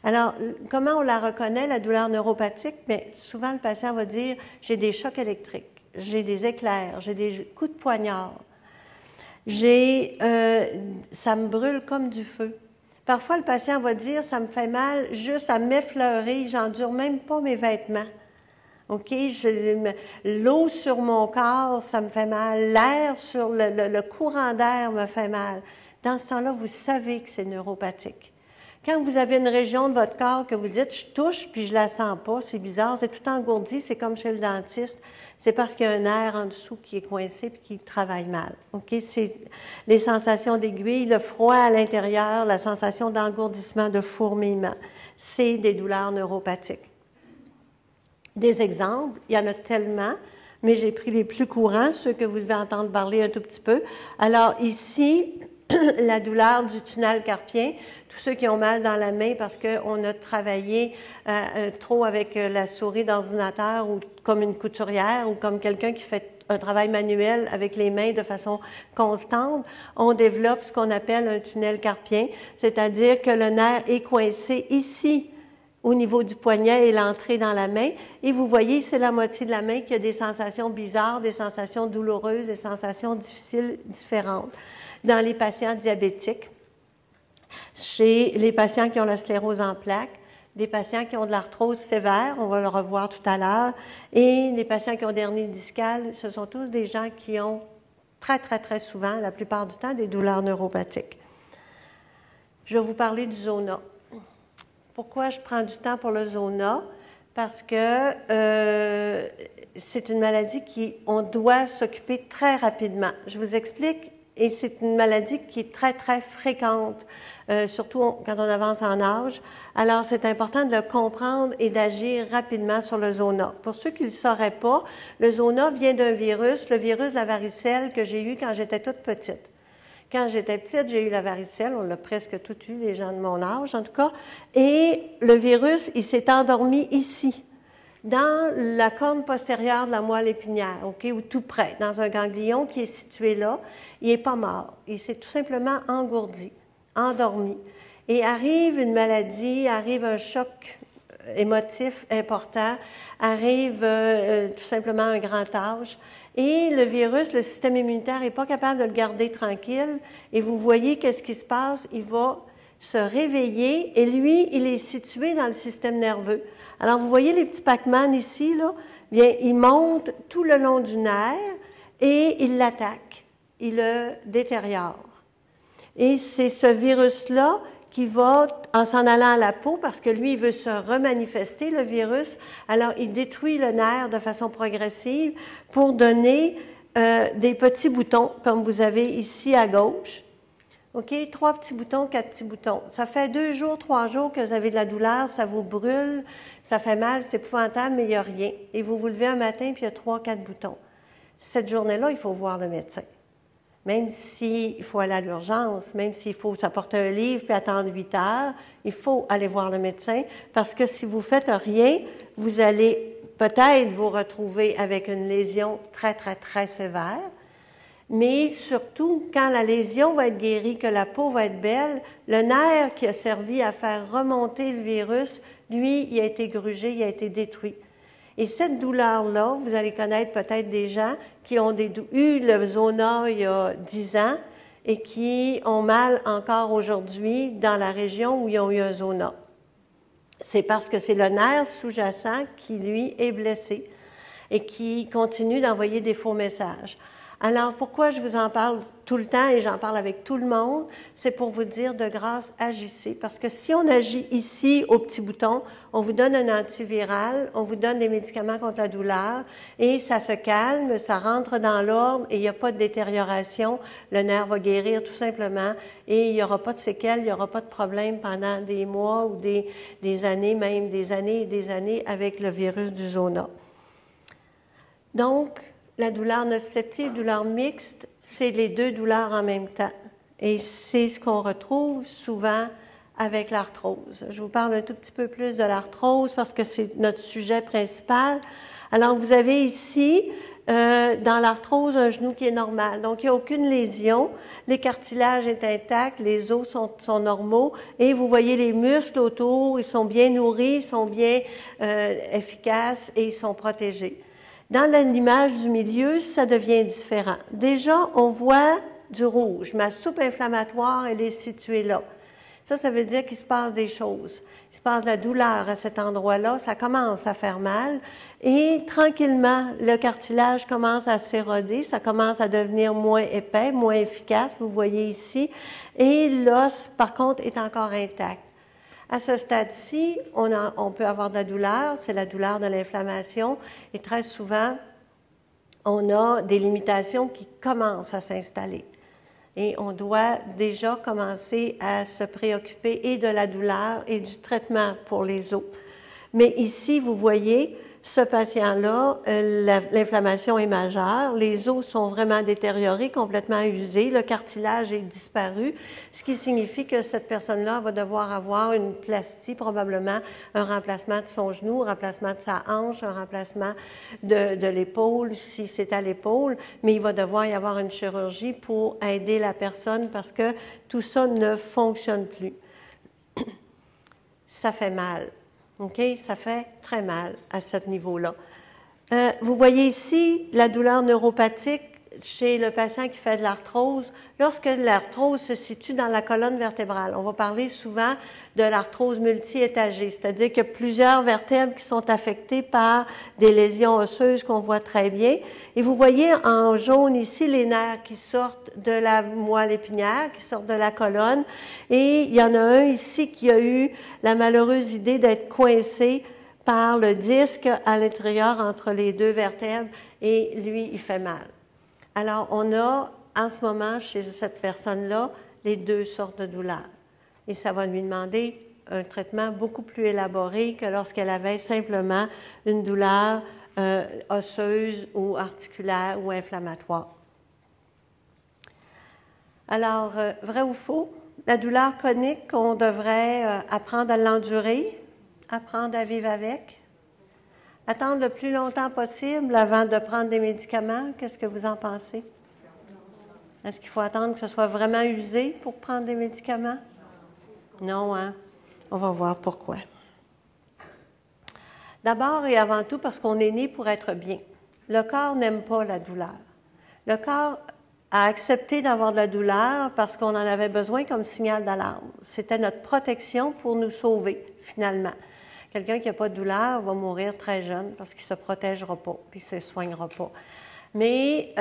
Alors, comment on la reconnaît, la douleur neuropathique? Bien, souvent, le patient va dire « j'ai des chocs électriques ». J'ai des éclairs, j'ai des coups de poignard, ça me brûle comme du feu. Parfois, le patient va dire, ça me fait mal juste à m'effleurer, j'endure même pas mes vêtements. OK? L'eau sur mon corps, ça me fait mal. L'air sur le courant d'air me fait mal. Dans ce temps-là, vous savez que c'est neuropathique. Quand vous avez une région de votre corps que vous dites, je touche puis je la sens pas, c'est bizarre, c'est tout engourdi, c'est comme chez le dentiste. C'est parce qu'il y a un nerf en dessous qui est coincé et qui travaille mal. Okay? C'est les sensations d'aiguille, le froid à l'intérieur, la sensation d'engourdissement, de fourmillement. C'est des douleurs neuropathiques. Des exemples, il y en a tellement. mais j'ai pris les plus courants, ceux que vous devez entendre parler un tout petit peu. Alors ici, la douleur du tunnel carpien, tous ceux qui ont mal dans la main parce qu'on a travaillé trop avec la souris d'ordinateur ou comme une couturière ou comme quelqu'un qui fait un travail manuel avec les mains de façon constante, on développe ce qu'on appelle un tunnel carpien, c'est-à-dire que le nerf est coincé ici au niveau du poignet et l'entrée dans la main. Et vous voyez, c'est la moitié de la main qui a des sensations bizarres, des sensations douloureuses, des sensations difficiles, différentes. Dans les patients diabétiques, chez les patients qui ont la sclérose en plaques, des patients qui ont de l'arthrose sévère, on va le revoir tout à l'heure, et les patients qui ont des hernies discales, ce sont tous des gens qui ont très, très, très souvent, la plupart du temps, des douleurs neuropathiques. Je vais vous parler du zona. Pourquoi je prends du temps pour le zona? Parce que c'est une maladie on doit s'occuper très rapidement. Je vous explique, et c'est une maladie qui est très, très fréquente, surtout quand on avance en âge. Alors, c'est important de le comprendre et d'agir rapidement sur le zona. Pour ceux qui ne le sauraient pas, le zona vient d'un virus, le virus de la varicelle que j'ai eu quand j'étais toute petite. Quand j'étais petite, j'ai eu la varicelle, on l'a presque tout eu, les gens de mon âge en tout cas, et le virus, il s'est endormi ici, dans la corne postérieure de la moelle épinière, OK, ou tout près, dans un ganglion qui est situé là. Il n'est pas mort, il s'est tout simplement engourdi, endormi. Et arrive une maladie, arrive un choc émotif important, arrive tout simplement un grand âge. Et le virus, le système immunitaire n'est pas capable de le garder tranquille. Et vous voyez qu'est-ce qui se passe? Il va se réveiller et lui, il est situé dans le système nerveux. Alors, vous voyez les petits Pac-Man ici, là? Bien, il monte tout le long du nerf et il l'attaque. Il le détériore. Et c'est ce virus-là qui va, en s'en allant à la peau, parce que lui, il veut se remanifester, le virus, alors il détruit le nerf de façon progressive pour donner des petits boutons, comme vous avez ici à gauche. OK? 3 petits boutons, 4 petits boutons. Ça fait 2 jours, 3 jours que vous avez de la douleur, ça vous brûle, ça fait mal, c'est épouvantable, mais il n'y a rien. Et vous vous levez un matin, puis il y a 3, 4 boutons. Cette journée-là, il faut voir le médecin. Même s'il faut aller à l'urgence, même s'il faut s'apporter un livre puis attendre 8 heures, il faut aller voir le médecin parce que si vous ne faites rien, vous allez peut-être vous retrouver avec une lésion très, très, très sévère. Mais surtout, quand la lésion va être guérie, que la peau va être belle, le nerf qui a servi à faire remonter le virus, lui, il a été grugé, il a été détruit. Et cette douleur-là, vous allez connaître peut-être des gens qui ont eu le zona il y a 10 ans et qui ont mal encore aujourd'hui dans la région où ils ont eu un zona. C'est parce que c'est le nerf sous-jacent qui, lui, est blessé et qui continue d'envoyer des faux messages. Alors, pourquoi je vous en parle tout le temps et j'en parle avec tout le monde? C'est pour vous dire de grâce, agissez. Parce que si on agit ici au petit bouton, on vous donne un antiviral, on vous donne des médicaments contre la douleur et ça se calme, ça rentre dans l'ordre et il n'y a pas de détérioration. Le nerf va guérir tout simplement et il n'y aura pas de séquelles, il n'y aura pas de problème pendant des mois ou des années, même des années et des années avec le virus du zona. Donc, la douleur nociceptive, douleur mixte, c'est les deux douleurs en même temps. Et c'est ce qu'on retrouve souvent avec l'arthrose. Je vous parle un tout petit peu plus de l'arthrose parce que c'est notre sujet principal. Alors, vous avez ici, dans l'arthrose, un genou qui est normal. Donc, il n'y a aucune lésion. Les cartilages sont intacts, les os sont normaux. Et vous voyez les muscles autour, ils sont bien nourris, ils sont bien efficaces et ils sont protégés. Dans l'image du milieu, ça devient différent. Déjà, on voit du rouge. Ma soupe inflammatoire, elle est située là. Ça veut dire qu'il se passe des choses. Il se passe de la douleur à cet endroit-là. Ça commence à faire mal. Et tranquillement, le cartilage commence à s'éroder. Ça commence à devenir moins épais, moins efficace. Vous voyez ici. Et l'os, par contre, est encore intact. À ce stade-ci, on peut avoir de la douleur, c'est la douleur de l'inflammation, et très souvent, on a des limitations qui commencent à s'installer. Et on doit déjà commencer à se préoccuper et de la douleur et du traitement pour les os. Mais ici, vous voyez ce patient-là, l'inflammation est majeure, les os sont vraiment détériorés, complètement usés, le cartilage est disparu, ce qui signifie que cette personne-là va devoir avoir une plastie, probablement un remplacement de son genou, un remplacement de sa hanche, un remplacement de l'épaule, si c'est à l'épaule, mais il va devoir y avoir une chirurgie pour aider la personne parce que tout ça ne fonctionne plus. Ça fait mal. OK? Ça fait très mal à ce niveau-là. Vous voyez ici la douleur neuropathique chez le patient qui fait de l'arthrose. Lorsque l'arthrose se situe dans la colonne vertébrale, on va parler souvent de l'arthrose multi-étagée, c'est-à-dire qu'il y a plusieurs vertèbres qui sont affectées par des lésions osseuses qu'on voit très bien. Et vous voyez en jaune ici les nerfs qui sortent de la moelle épinière, qui sortent de la colonne. Et il y en a un ici qui a eu la malheureuse idée d'être coincé par le disque à l'intérieur entre les deux vertèbres et lui, il fait mal. Alors, on a en ce moment chez cette personne-là les deux sortes de douleurs. Et ça va lui demander un traitement beaucoup plus élaboré que lorsqu'elle avait simplement une douleur osseuse ou articulaire ou inflammatoire. Alors, vrai ou faux? La douleur chronique, on devrait apprendre à l'endurer, apprendre à vivre avec, attendre le plus longtemps possible avant de prendre des médicaments. Qu'est-ce que vous en pensez? Est-ce qu'il faut attendre que ce soit vraiment usé pour prendre des médicaments? Non, hein? On va voir pourquoi. D'abord et avant tout parce qu'on est né pour être bien. Le corps n'aime pas la douleur. Le corps a accepté d'avoir de la douleur parce qu'on en avait besoin comme signal d'alarme. C'était notre protection pour nous sauver, finalement. Quelqu'un qui n'a pas de douleur va mourir très jeune parce qu'il ne se protégera pas, puis il ne se soignera pas. Mais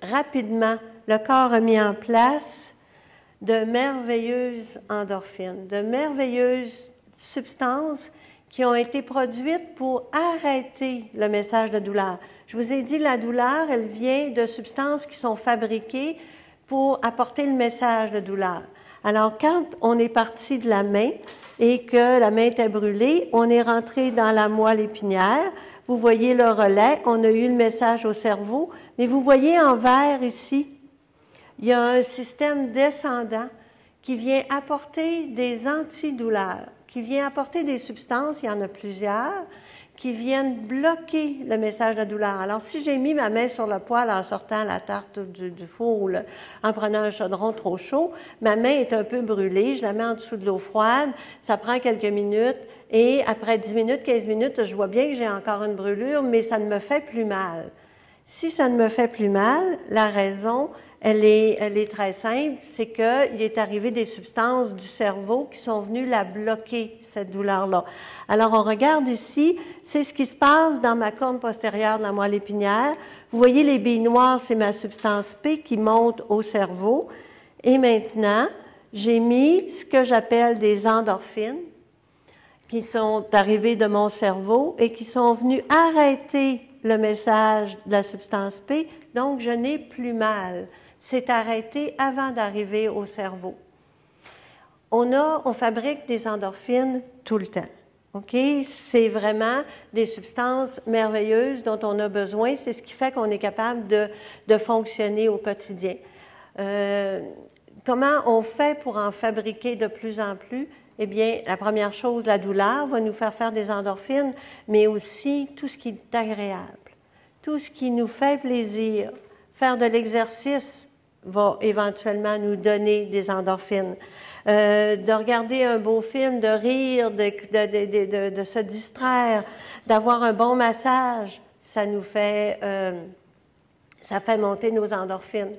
rapidement, le corps a mis en place de merveilleuses endorphines, de merveilleuses substances qui ont été produites pour arrêter le message de douleur. Je vous ai dit, la douleur, elle vient de substances qui sont fabriquées pour apporter le message de douleur. Alors, quand on est parti de la main et que la main était brûlée, on est rentré dans la moelle épinière. Vous voyez le relais, on a eu le message au cerveau, mais vous voyez en vert ici, il y a un système descendant qui vient apporter des antidouleurs, qui vient apporter des substances, il y en a plusieurs, qui viennent bloquer le message de la douleur. Alors, si j'ai mis ma main sur le poêle en sortant la tarte du four ou en prenant un chaudron trop chaud, ma main est un peu brûlée, je la mets en dessous de l'eau froide, ça prend quelques minutes, et après 10 minutes, 15 minutes, je vois bien que j'ai encore une brûlure, mais ça ne me fait plus mal. Si ça ne me fait plus mal, la raison, elle est très simple, c'est qu'il est arrivé des substances du cerveau qui sont venues la bloquer, cette douleur-là. Alors, on regarde ici, c'est ce qui se passe dans ma corne postérieure de la moelle épinière. Vous voyez, les billes noires, c'est ma substance P qui monte au cerveau. Et maintenant, j'ai mis ce que j'appelle des endorphines qui sont arrivées de mon cerveau et qui sont venues arrêter le message de la substance P. Donc, je n'ai plus mal. C'est arrêté avant d'arriver au cerveau. On fabrique des endorphines tout le temps. OK? C'est vraiment des substances merveilleuses dont on a besoin. C'est ce qui fait qu'on est capable de fonctionner au quotidien. Comment on fait pour en fabriquer de plus en plus? Eh bien, la première chose, la douleur va nous faire des endorphines, mais aussi tout ce qui est agréable, tout ce qui nous fait plaisir. Faire de l'exercice va éventuellement nous donner des endorphines. De regarder un beau film, de rire, de se distraire, d'avoir un bon massage, ça fait monter nos endorphines.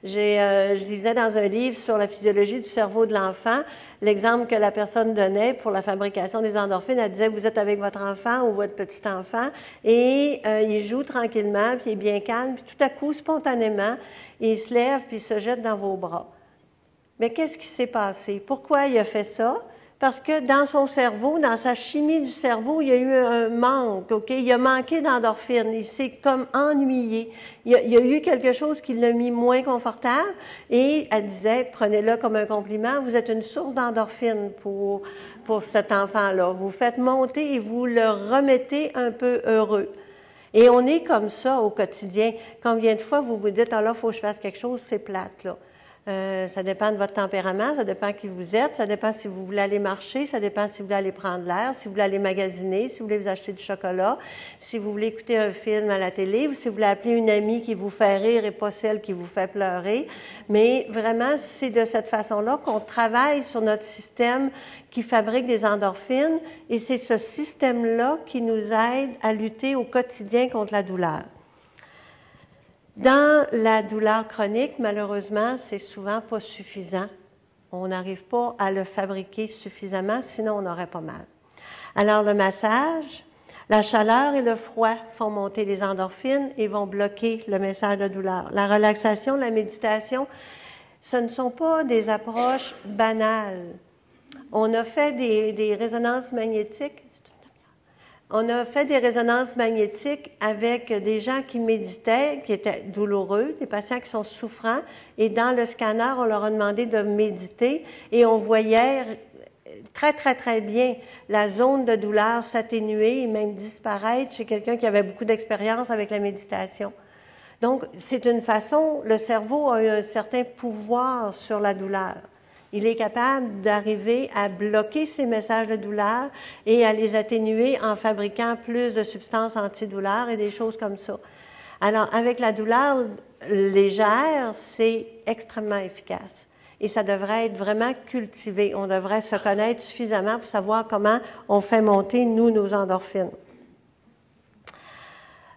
Je lisais dans un livre sur la physiologie du cerveau de l'enfant, l'exemple que la personne donnait pour la fabrication des endorphines, elle disait, vous êtes avec votre enfant ou votre petit enfant, et il joue tranquillement, puis il est bien calme, puis tout à coup, spontanément, il se lève, puis il se jette dans vos bras. Mais qu'est-ce qui s'est passé? Pourquoi il a fait ça? parce que dans son cerveau, dans sa chimie du cerveau, il y a eu un manque, OK? Il a manqué d'endorphine, il s'est comme ennuyé. Il y a eu quelque chose qui l'a mis moins confortable et elle disait, prenez-le comme un compliment, vous êtes une source d'endorphine pour cet enfant-là. Vous faites monter et vous le remettez un peu heureux. Et on est comme ça au quotidien. Combien de fois vous vous dites, ah là, il faut que je fasse quelque chose, c'est plate, là. Ça dépend de votre tempérament, ça dépend qui vous êtes, ça dépend si vous voulez aller marcher, ça dépend si vous voulez aller prendre l'air, si vous voulez aller magasiner, si vous voulez vous acheter du chocolat, si vous voulez écouter un film à la télé, ou si vous voulez appeler une amie qui vous fait rire et pas celle qui vous fait pleurer. Mais vraiment, c'est de cette façon-là qu'on travaille sur notre système qui fabrique des endorphines et c'est ce système-là qui nous aide à lutter au quotidien contre la douleur. Dans la douleur chronique, malheureusement, c'est souvent pas suffisant. On n'arrive pas à le fabriquer suffisamment, sinon on n'aurait pas mal. Alors le massage, la chaleur et le froid font monter les endorphines et vont bloquer le message de douleur. La relaxation, la méditation, ce ne sont pas des approches banales. On a fait des résonances magnétiques. On a fait des résonances magnétiques avec des gens qui méditaient, qui étaient douloureux, des patients qui sont souffrants. Et dans le scanner, on leur a demandé de méditer et on voyait très, très, très bien la zone de douleur s'atténuer et même disparaître chez quelqu'un qui avait beaucoup d'expérience avec la méditation. Donc, c'est une façon, le cerveau a un certain pouvoir sur la douleur. Il est capable d'arriver à bloquer ces messages de douleur et à les atténuer en fabriquant plus de substances antidouleurs et des choses comme ça. Alors, avec la douleur légère, c'est extrêmement efficace. Et ça devrait être vraiment cultivé. On devrait se connaître suffisamment pour savoir comment on fait monter, nous, nos endorphines.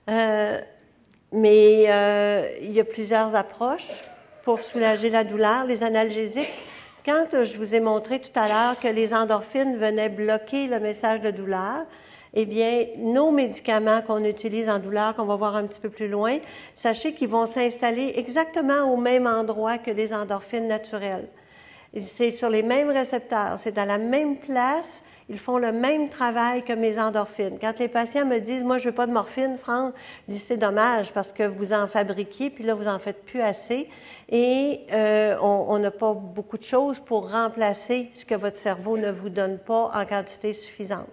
Mais il y a plusieurs approches pour soulager la douleur. Les analgésiques, quand je vous ai montré tout à l'heure que les endorphines venaient bloquer le message de douleur, eh bien, nos médicaments qu'on utilise en douleur, qu'on va voir un petit peu plus loin, sachez qu'ils vont s'installer exactement au même endroit que les endorphines naturelles. C'est sur les mêmes récepteurs, c'est à la même place, ils font le même travail que mes endorphines. Quand les patients me disent « Moi, je ne veux pas de morphine, Franck », je dis « C'est dommage parce que vous en fabriquiez, puis là, vous en faites plus assez. Et on n'a pas beaucoup de choses pour remplacer ce que votre cerveau ne vous donne pas en quantité suffisante. »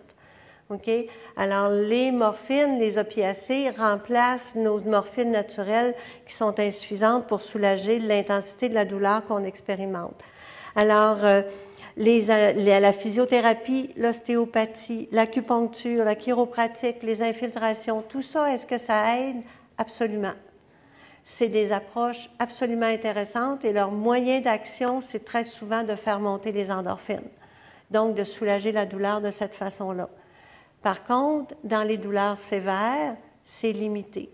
OK? Alors, les morphines, les opiacés remplacent nos morphines naturelles qui sont insuffisantes pour soulager l'intensité de la douleur qu'on expérimente. Alors, la physiothérapie, l'ostéopathie, l'acupuncture, la chiropratique, les infiltrations, tout ça, est-ce que ça aide? Absolument. C'est des approches absolument intéressantes et leur moyen d'action, c'est très souvent de faire monter les endorphines. Donc, de soulager la douleur de cette façon-là. Par contre, dans les douleurs sévères, c'est limité.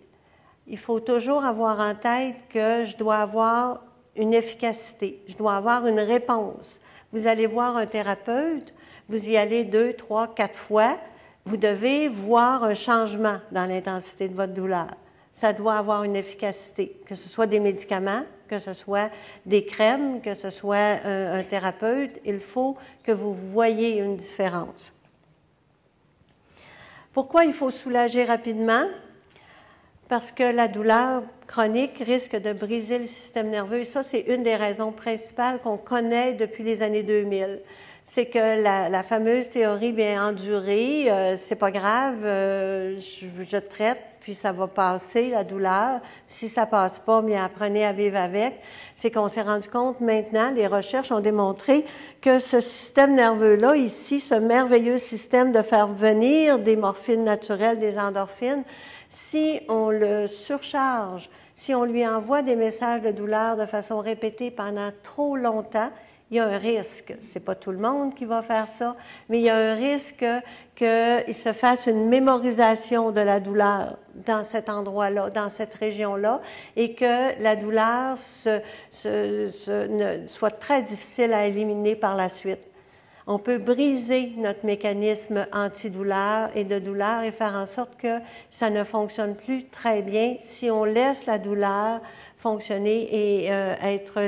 Il faut toujours avoir en tête que je dois avoir une efficacité, je dois avoir une réponse. Vous allez voir un thérapeute, vous y allez 2, 3, 4 fois, vous devez voir un changement dans l'intensité de votre douleur. Ça doit avoir une efficacité, que ce soit des médicaments, que ce soit des crèmes, que ce soit un thérapeute, il faut que vous voyiez une différence. Pourquoi il faut soulager rapidement? Parce que la douleur chronique risque de briser le système nerveux. Et ça, c'est une des raisons principales qu'on connaît depuis les années 2000. C'est que la fameuse théorie bien endurée, c'est pas grave, je traite, puis ça va passer, la douleur. Si ça passe pas, bien apprenez à vivre avec. C'est qu'on s'est rendu compte maintenant, les recherches ont démontré que ce système nerveux-là, ici, ce merveilleux système de faire venir des morphines naturelles, des endorphines, si on le surcharge, si on lui envoie des messages de douleur de façon répétée pendant trop longtemps, il y a un risque. C'est pas tout le monde qui va faire ça, mais il y a un risque qu'il se fasse une mémorisation de la douleur dans cet endroit-là, dans cette région-là, et que la douleur soit très difficile à éliminer par la suite. On peut briser notre mécanisme antidouleur et de douleur et faire en sorte que ça ne fonctionne plus très bien si on laisse la douleur fonctionner et être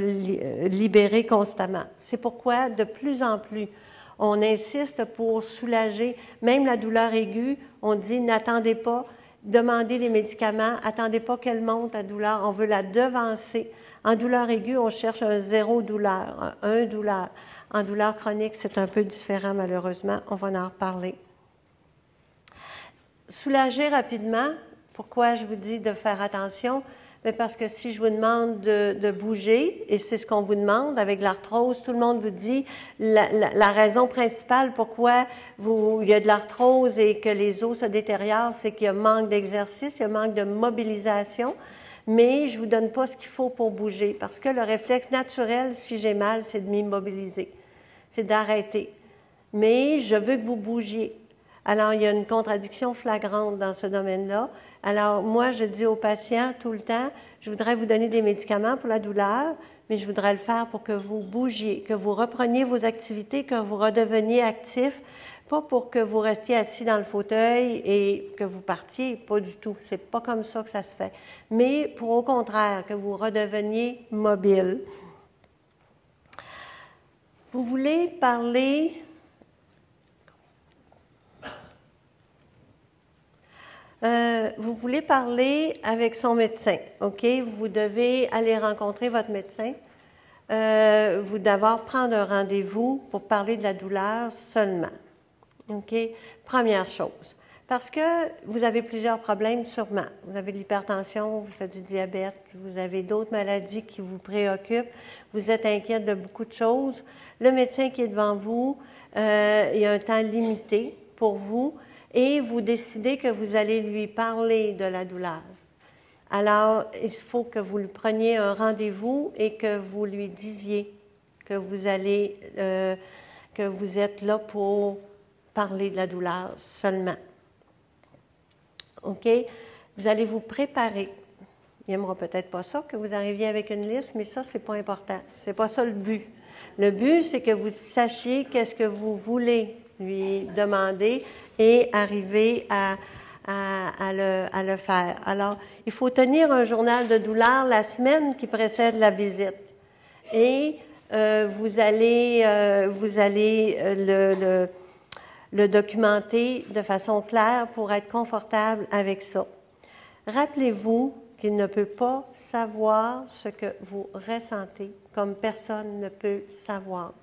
libérée constamment. C'est pourquoi, de plus en plus, On insiste pour soulager, même la douleur aiguë, on dit n'attendez pas, demandez les médicaments, attendez pas qu'elle monte la douleur, on veut la devancer. En douleur aiguë, on cherche un 0 douleur, un 1 douleur. En douleur chronique, c'est un peu différent malheureusement, on va en reparler. Soulager rapidement, pourquoi je vous dis de faire attention? Bien parce que si je vous demande de bouger, et c'est ce qu'on vous demande avec l'arthrose, tout le monde vous dit la raison principale pourquoi il y a de l'arthrose et que les os se détériorent, c'est qu'il y a manque d'exercice, il y a manque de mobilisation, mais je ne vous donne pas ce qu'il faut pour bouger, parce que le réflexe naturel, si j'ai mal, c'est de m'immobiliser, c'est d'arrêter. Mais je veux que vous bougiez. Alors, il y a une contradiction flagrante dans ce domaine-là. Alors, moi, je dis aux patients tout le temps, je voudrais vous donner des médicaments pour la douleur, mais je voudrais le faire pour que vous bougiez, que vous repreniez vos activités, que vous redeveniez actif, pas pour que vous restiez assis dans le fauteuil et que vous partiez, pas du tout. C'est pas comme ça que ça se fait. Mais pour au contraire, que vous redeveniez mobile. Vous voulez parler... vous voulez parler avec son médecin, OK? Vous devez aller rencontrer votre médecin. Vous devez prendre un rendez-vous pour parler de la douleur seulement, OK? Première chose. Parce que vous avez plusieurs problèmes sûrement. Vous avez de l'hypertension, vous faites du diabète, vous avez d'autres maladies qui vous préoccupent, vous êtes inquiète de beaucoup de choses. Le médecin qui est devant vous, il y a un temps limité pour vous. Et vous décidez que vous allez lui parler de la douleur. Alors, il faut que vous lui preniez un rendez-vous et que vous lui disiez que vous allez, que vous êtes là pour parler de la douleur seulement. OK? Vous allez vous préparer. Il n'aimera peut-être pas ça, que vous arriviez avec une liste, mais ça, c'est pas important. C'est pas ça le but. Le but, c'est que vous sachiez qu'est-ce que vous voulez lui demander et arriver à le faire. Alors, il faut tenir un journal de douleur la semaine qui précède la visite. Et vous allez le documenter de façon claire pour être confortable avec ça. Rappelez-vous qu'il ne peut pas savoir ce que vous ressentez, comme personne ne peut savoir.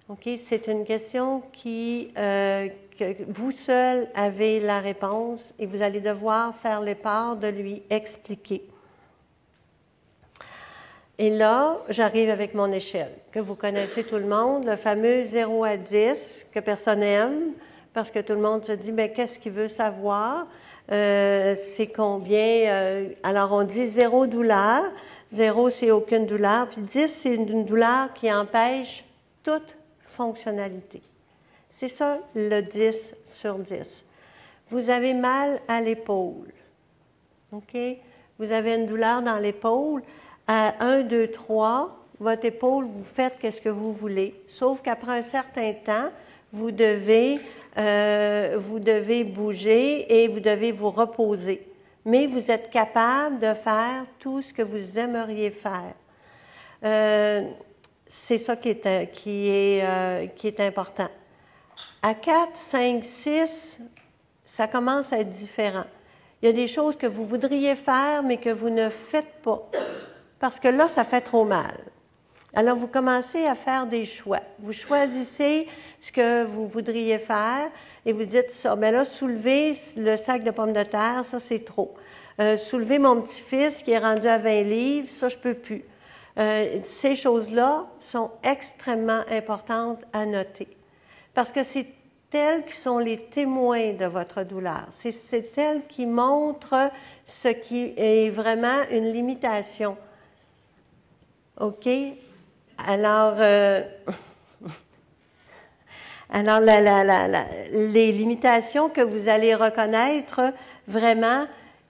OK? C'est une question que vous seul avez la réponse et vous allez devoir faire l'effort de lui expliquer. Et là, j'arrive avec mon échelle, que vous connaissez tout le monde, le fameux 0 à 10, que personne n'aime, parce que tout le monde se dit, bien, qu'est-ce qu'il veut savoir? C'est combien? Alors, on dit 0 douleur, 0 c'est aucune douleur, puis 10 c'est une douleur qui empêche toute fonctionnalité. C'est ça le 10 sur 10. Vous avez mal à l'épaule. OK? Vous avez une douleur dans l'épaule. À 1, 2, 3, votre épaule, vous faites ce que vous voulez. Sauf qu'après un certain temps, vous devez bouger et vous devez vous reposer. Mais vous êtes capable de faire tout ce que vous aimeriez faire. C'est ça qui est important. À 4, 5, 6, ça commence à être différent. Il y a des choses que vous voudriez faire, mais que vous ne faites pas. Parce que là, ça fait trop mal. Alors, vous commencez à faire des choix. Vous choisissez ce que vous voudriez faire et vous dites ça. Mais là, soulever le sac de pommes de terre, ça, c'est trop. Soulever mon petit-fils qui est rendu à 20 livres, ça, je peux plus. Ces choses-là sont extrêmement importantes à noter. Parce que c'est elles qui sont les témoins de votre douleur. C'est elles qui montrent ce qui est vraiment une limitation. OK? Alors, les limitations que vous allez reconnaître, vraiment,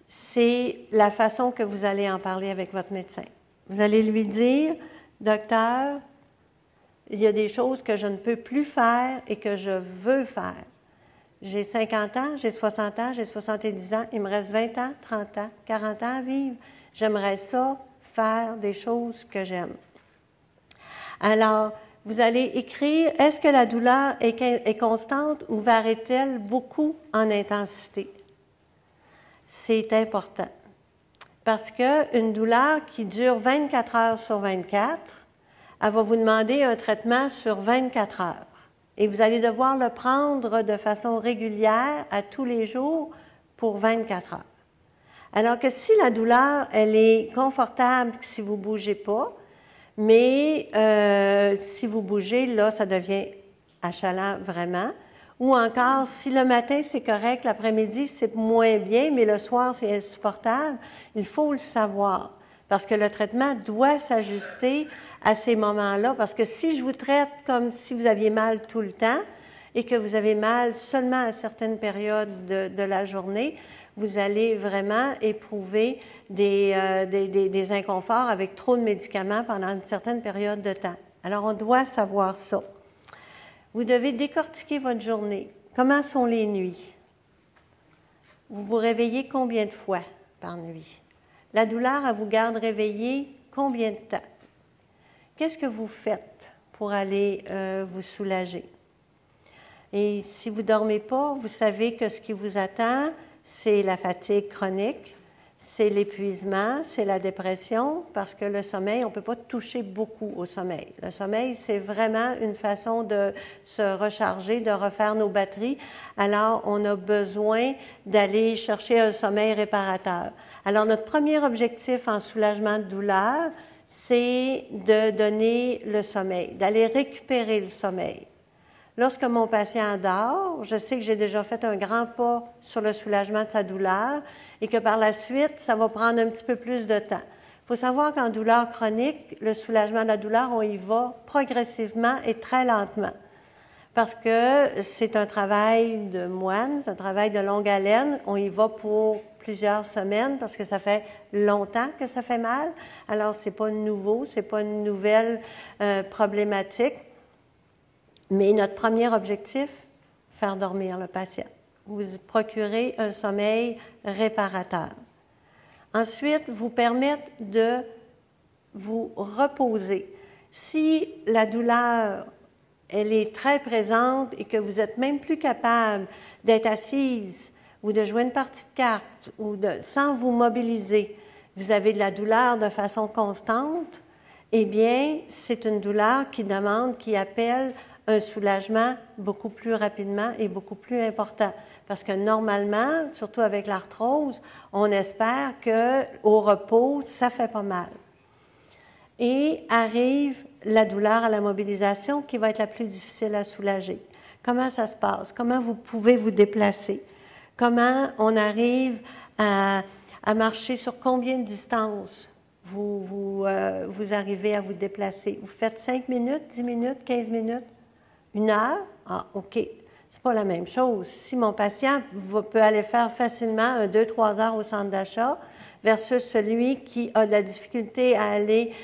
c'est la façon que vous allez en parler avec votre médecin. Vous allez lui dire, docteur, il y a des choses que je ne peux plus faire et que je veux faire. J'ai 50 ans, j'ai 60 ans, j'ai 70 ans, il me reste 20 ans, 30 ans, 40 ans à vivre. J'aimerais ça, faire des choses que j'aime. Alors, vous allez écrire, est-ce que la douleur est constante ou varie-t-elle beaucoup en intensité? C'est important. Parce qu'une douleur qui dure 24 heures sur 24, elle va vous demander un traitement sur 24 heures. Et vous allez devoir le prendre de façon régulière à tous les jours pour 24 heures. Alors que si la douleur, elle est confortable si vous ne bougez pas, mais si vous bougez, là, ça devient achalant vraiment. Ou encore, si le matin, c'est correct, l'après-midi, c'est moins bien, mais le soir, c'est insupportable, il faut le savoir. Parce que le traitement doit s'ajuster à ces moments-là. Parce que si je vous traite comme si vous aviez mal tout le temps et que vous avez mal seulement à certaines périodes de la journée, vous allez vraiment éprouver des inconforts avec trop de médicaments pendant une certaine période de temps. Alors, on doit savoir ça. Vous devez décortiquer votre journée. Comment sont les nuits? Vous vous réveillez combien de fois par nuit? La douleur, elle vous garde réveillé combien de temps? Qu'est-ce que vous faites pour aller vous soulager? Et si vous ne dormez pas, vous savez que ce qui vous attend, c'est la fatigue chronique, c'est l'épuisement, c'est la dépression, parce que le sommeil, on ne peut pas toucher beaucoup au sommeil. Le sommeil, c'est vraiment une façon de se recharger, de refaire nos batteries. Alors, on a besoin d'aller chercher un sommeil réparateur. Alors, notre premier objectif en soulagement de douleur, c'est de donner le sommeil, d'aller récupérer le sommeil. Lorsque mon patient dort, je sais que j'ai déjà fait un grand pas sur le soulagement de sa douleur et que par la suite, ça va prendre un petit peu plus de temps. Il faut savoir qu'en douleur chronique, le soulagement de la douleur, on y va progressivement et très lentement. Parce que c'est un travail de moine, c'est un travail de longue haleine. On y va pour plusieurs semaines parce que ça fait longtemps que ça fait mal. Alors, c'est pas nouveau, c'est pas une nouvelle problématique. Mais notre premier objectif, faire dormir le patient. Vous procurez un sommeil réparateur. Ensuite, vous permettre de vous reposer. Si la douleur, elle est très présente et que vous n'êtes même plus capable d'être assise ou de jouer une partie de cartes ou sans vous mobiliser, vous avez de la douleur de façon constante, eh bien, c'est une douleur qui appelle un soulagement beaucoup plus rapidement et beaucoup plus important. Parce que normalement, surtout avec l'arthrose, on espère qu'au repos, ça fait pas mal. Et arrive la douleur à la mobilisation qui va être la plus difficile à soulager. Comment ça se passe? Comment vous pouvez vous déplacer? Comment on arrive à marcher sur combien de distance vous arrivez à vous déplacer? Vous faites 5 minutes, 10 minutes, 15 minutes? 1 heure? Ah, OK. C'est pas la même chose. Si mon patient peut aller faire facilement 2-3 heures au centre d'achat versus celui qui a de la difficulté à aller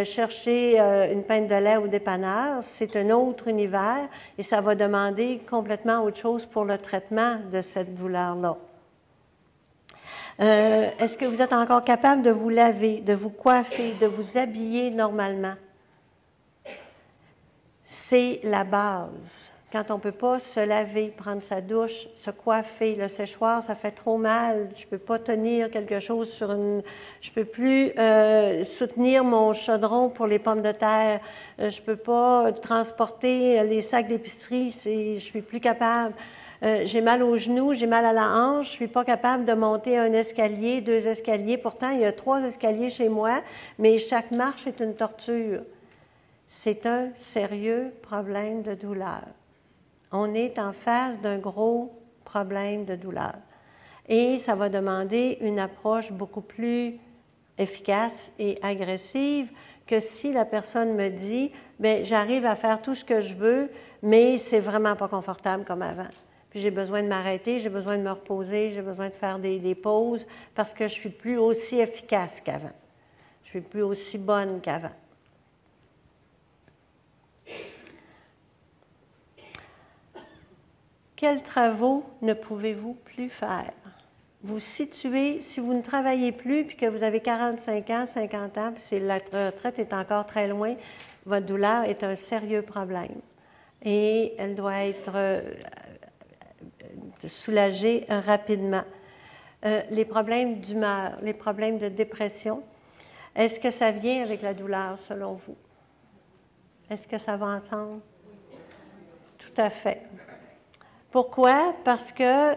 chercher une pinte de lait au dépanneur, c'est un autre univers et ça va demander complètement autre chose pour le traitement de cette douleur-là. Est-ce que vous êtes encore capable de vous laver, de vous coiffer, de vous habiller normalement? C'est la base. Quand on ne peut pas se laver, prendre sa douche, se coiffer, le séchoir, ça fait trop mal. Je ne peux pas tenir quelque chose sur une... Je ne peux plus soutenir mon chaudron pour les pommes de terre. Je ne peux pas transporter les sacs d'épicerie. Je ne suis plus capable. J'ai mal aux genoux, j'ai mal à la hanche. Je ne suis pas capable de monter un escalier, 2 escaliers. Pourtant, il y a 3 escaliers chez moi, mais chaque marche est une torture. C'est un sérieux problème de douleur. On est en face d'un gros problème de douleur. Et ça va demander une approche beaucoup plus efficace et agressive que si la personne me dit « bien, j'arrive à faire tout ce que je veux, mais c'est vraiment pas confortable comme avant. Puis j'ai besoin de m'arrêter, j'ai besoin de me reposer, j'ai besoin de faire des pauses parce que je suis plus aussi efficace qu'avant. Je suis plus aussi bonne qu'avant. » Quels travaux ne pouvez-vous plus faire? vous situez, si vous ne travaillez plus, puis que vous avez 45 ans, 50 ans, puis la retraite est encore très loin, votre douleur est un sérieux problème. Et elle doit être soulagée rapidement. Les problèmes d'humeur, les problèmes de dépression, est-ce que ça vient avec la douleur, selon vous? Est-ce que ça va ensemble? Tout à fait. Pourquoi? Parce que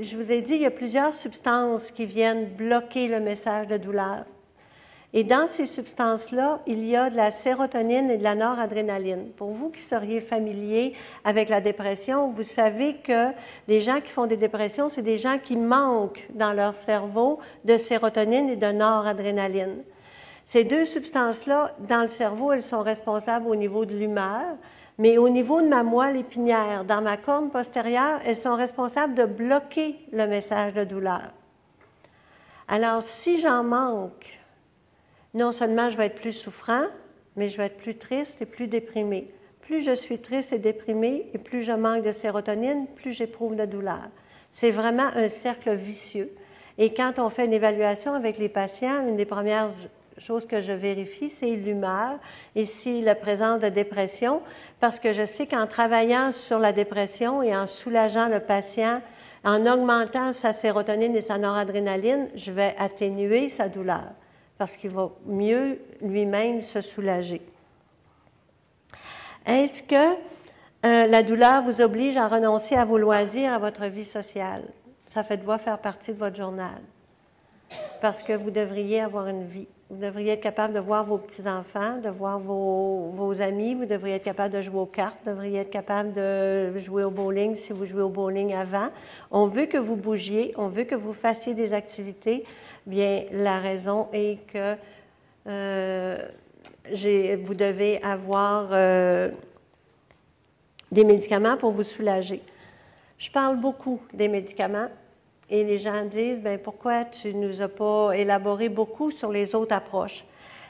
je vous ai dit, il y a plusieurs substances qui viennent bloquer le message de douleur. Et dans ces substances-là, il y a de la sérotonine et de la noradrénaline. Pour vous qui seriez familiers avec la dépression, vous savez que les gens qui font des dépressions, c'est des gens qui manquent dans leur cerveau de sérotonine et de noradrénaline. Ces deux substances-là, dans le cerveau, elles sont responsables au niveau de l'humeur, mais au niveau de ma moelle épinière, dans ma corne postérieure, elles sont responsables de bloquer le message de douleur. Alors, si j'en manque, non seulement je vais être plus souffrant, mais je vais être plus triste et plus déprimé. Plus je suis triste et déprimée, et plus je manque de sérotonine, plus j'éprouve de douleur. C'est vraiment un cercle vicieux. Et quand on fait une évaluation avec les patients, une des premières chose que je vérifie, c'est l'humeur et c'est la présence de dépression, parce que je sais qu'en travaillant sur la dépression et en soulageant le patient, en augmentant sa sérotonine et sa noradrénaline, je vais atténuer sa douleur, parce qu'il va mieux lui-même se soulager. Est-ce que la douleur vous oblige à renoncer à vos loisirs, à votre vie sociale? Ça doit faire partie de votre journal, parce que vous devriez avoir une vie. Vous devriez être capable de voir vos petits-enfants, de voir vos amis, vous devriez être capable de jouer aux cartes, vous devriez être capable de jouer au bowling si vous jouez au bowling avant. On veut que vous bougiez, on veut que vous fassiez des activités. Bien, la raison est que vous devez avoir des médicaments pour vous soulager. Je parle beaucoup des médicaments. Et les gens disent, bien, pourquoi tu ne nous as pas élaboré beaucoup sur les autres approches?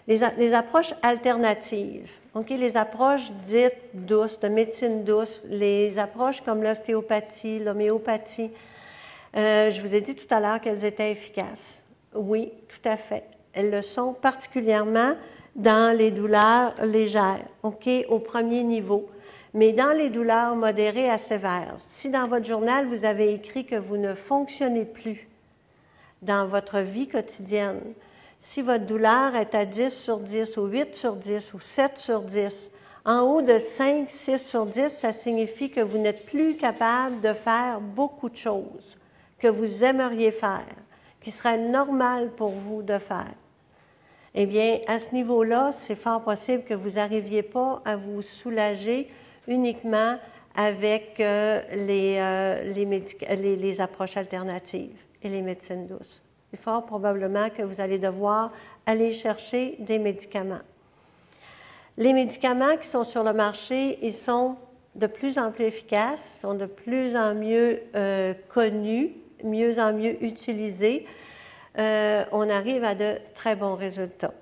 Les approches alternatives, okay? Les approches dites douces, de médecine douce, les approches comme l'ostéopathie, l'homéopathie, je vous ai dit tout à l'heure qu'elles étaient efficaces. Oui, tout à fait. Elles le sont particulièrement dans les douleurs légères, okay? Au premier niveau. Mais dans les douleurs modérées à sévères, si dans votre journal, vous avez écrit que vous ne fonctionnez plus dans votre vie quotidienne, si votre douleur est à 10 sur 10 ou 8 sur 10 ou 7 sur 10, en haut de 5, 6 sur 10, ça signifie que vous n'êtes plus capable de faire beaucoup de choses que vous aimeriez faire, qui seraient normales pour vous de faire. Eh bien, à ce niveau-là, c'est fort possible que vous n'arriviez pas à vous soulager uniquement avec les approches alternatives et les médecines douces. Il est fort probablement que vous allez devoir aller chercher des médicaments. Les médicaments qui sont sur le marché, ils sont de plus en plus efficaces, sont de plus en mieux connus, mieux en mieux utilisés. On arrive à de très bons résultats.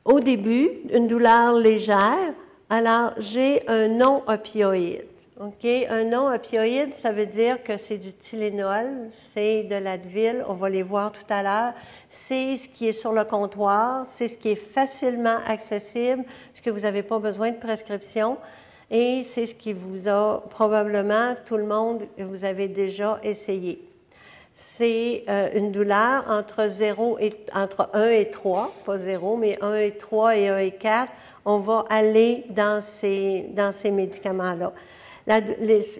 Au début, une douleur légère, alors j'ai un non-opioïde. Okay? Un non-opioïde, ça veut dire que c'est du Tylenol, c'est de l'Advil, on va les voir tout à l'heure. C'est ce qui est sur le comptoir, c'est ce qui est facilement accessible, ce que vous n'avez pas besoin de prescription. Et c'est ce qui vous a probablement, tout le monde, vous avez déjà essayé. C'est une douleur entre 1 et 3, pas 0, mais 1 et 3 et 1 et 4. On va aller dans ces médicaments-là.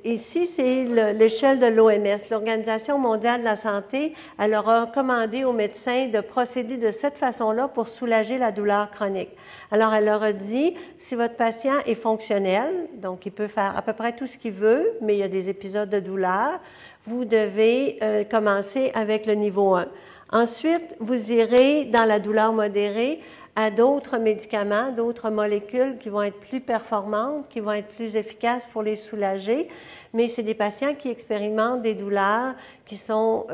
Ici, c'est l'échelle de l'OMS, l'Organisation mondiale de la santé. Elle a recommandé aux médecins de procéder de cette façon-là pour soulager la douleur chronique. Alors, elle leur a dit, si votre patient est fonctionnel, donc il peut faire à peu près tout ce qu'il veut, mais il y a des épisodes de douleur, vous devez commencer avec le niveau 1. Ensuite, vous irez dans la douleur modérée à d'autres médicaments, d'autres molécules qui vont être plus performantes, qui vont être plus efficaces pour les soulager, mais c'est des patients qui expérimentent des douleurs qui sont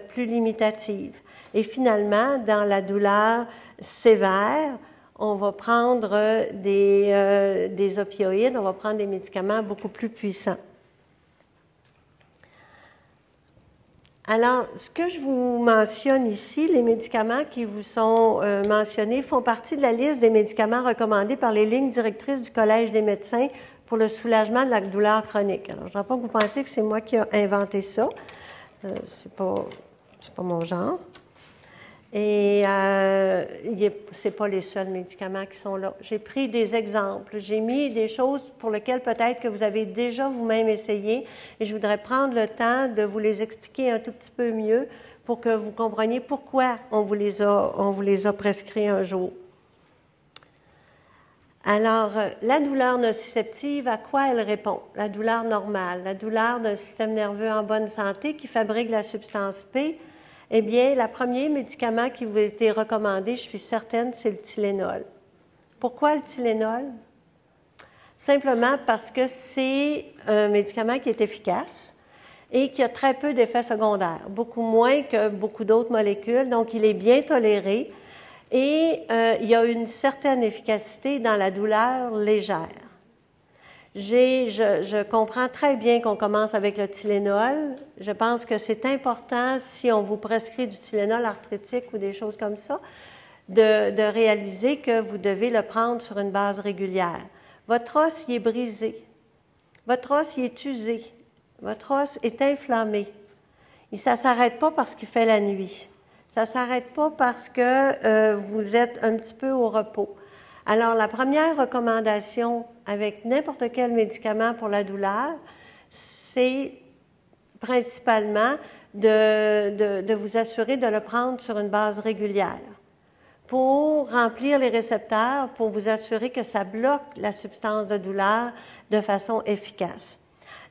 plus limitatives. Et finalement, dans la douleur sévère, on va prendre des opioïdes, on va prendre des médicaments beaucoup plus puissants. Alors, ce que je vous mentionne ici, les médicaments qui vous sont mentionnés font partie de la liste des médicaments recommandés par les lignes directrices du Collège des médecins pour le soulagement de la douleur chronique. Alors, je ne voudrais pas que vous pensiez que c'est moi qui ai inventé ça. C'est pas mon genre. Et ce n'est pas les seuls médicaments qui sont là. J'ai pris des exemples. J'ai mis des choses pour lesquelles peut-être que vous avez déjà vous-même essayé et je voudrais prendre le temps de vous les expliquer un tout petit peu mieux pour que vous compreniez pourquoi on vous les a prescrits un jour. Alors, la douleur nociceptive, à quoi elle répond? La douleur normale, la douleur d'un système nerveux en bonne santé qui fabrique la substance P. Eh bien, le premier médicament qui vous a été recommandé, je suis certaine, c'est le Tylenol. Pourquoi le Tylenol? Simplement parce que c'est un médicament qui est efficace et qui a très peu d'effets secondaires, beaucoup moins que beaucoup d'autres molécules, donc il est bien toléré et il y a une certaine efficacité dans la douleur légère. Je comprends très bien qu'on commence avec le Tylenol. Je pense que c'est important, si on vous prescrit du Tylenol arthritique ou des choses comme ça, de réaliser que vous devez le prendre sur une base régulière. Votre os, il est brisé. Votre os, il est usé. Votre os est inflammé. Et ça ne s'arrête pas parce qu'il fait la nuit. Ça ne s'arrête pas parce que vous êtes un petit peu au repos. Alors, la première recommandation avec n'importe quel médicament pour la douleur, c'est principalement de vous assurer de le prendre sur une base régulière pour remplir les récepteurs, pour vous assurer que ça bloque la substance de douleur de façon efficace.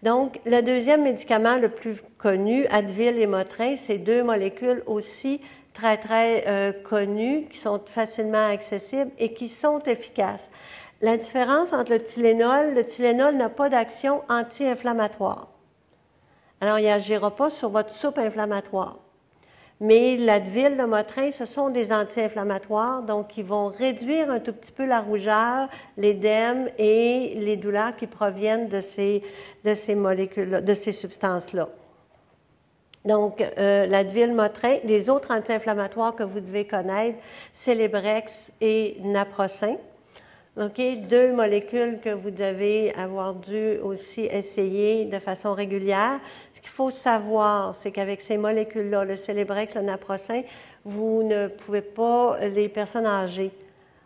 Donc, le deuxième médicament le plus connu, Advil et Motrin, c'est deux molécules aussi très, très connues, qui sont facilement accessibles et qui sont efficaces. La différence entre le Tylenol n'a pas d'action anti-inflammatoire. Alors, il n'agira pas sur votre soupe inflammatoire. Mais l'Advil, le Motrin, ce sont des anti-inflammatoires, donc ils vont réduire un tout petit peu la rougeur, l'édème et les douleurs qui proviennent de ces molécules-là, de ces substances-là. Donc, l'Advil, Motrin, les autres anti-inflammatoires que vous devez connaître, Celebrex et Naprosyn. OK? Deux molécules que vous devez avoir dû aussi essayer de façon régulière. Ce qu'il faut savoir, c'est qu'avec ces molécules-là, le Celebrex, le Naprosyn, vous ne pouvez pas, les personnes âgées,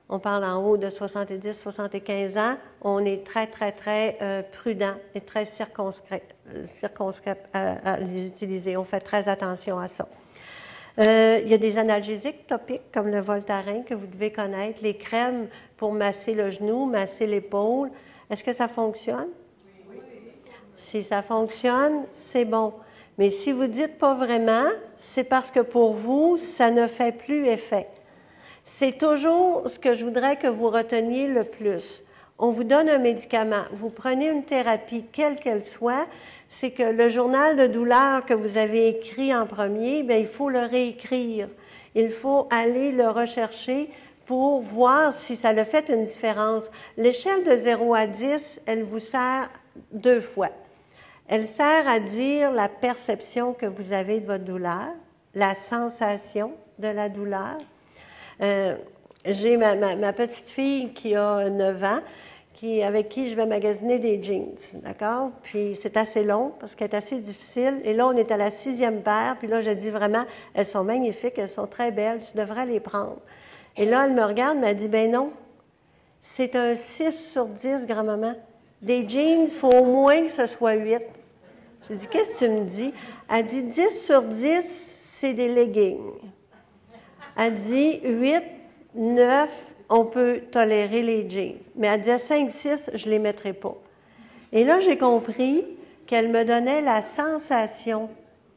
on parle en haut de 70, 75 ans, on est très, très, très prudent et très circonscrit à les utiliser. On fait très attention à ça. Il y a des analgésiques topiques comme le Voltaren que vous devez connaître, les crèmes pour masser le genou, masser l'épaule. Est-ce que ça fonctionne? Oui. Si ça fonctionne, c'est bon. Mais si vous ne dites pas vraiment, c'est parce que pour vous, ça ne fait plus effet. C'est toujours ce que je voudrais que vous reteniez le plus. On vous donne un médicament, vous prenez une thérapie, quelle qu'elle soit, c'est que le journal de douleur que vous avez écrit en premier, bien, il faut le réécrire. Il faut aller le rechercher pour voir si ça a fait une différence. L'échelle de 0 à 10, elle vous sert deux fois. Elle sert à dire la perception que vous avez de votre douleur, la sensation de la douleur. J'ai ma petite fille qui a 9 ans, avec qui je vais magasiner des jeans, d'accord? Puis c'est assez long parce qu'elle est assez difficile. Et là, on est à la 6e paire. Puis là, je dis vraiment, elles sont magnifiques, elles sont très belles, tu devrais les prendre. Et là, elle me regarde, elle dit, ben non, c'est un 6 sur 10, grand-maman. Des jeans, il faut au moins que ce soit 8. Je dis, qu'est-ce que tu me dis? Elle dit, 10 sur 10, c'est des leggings. Elle dit, 8, 9, on peut tolérer les jeans. Mais elle disait 5, 6, je ne les mettrai pas. Et là, j'ai compris qu'elle me donnait la sensation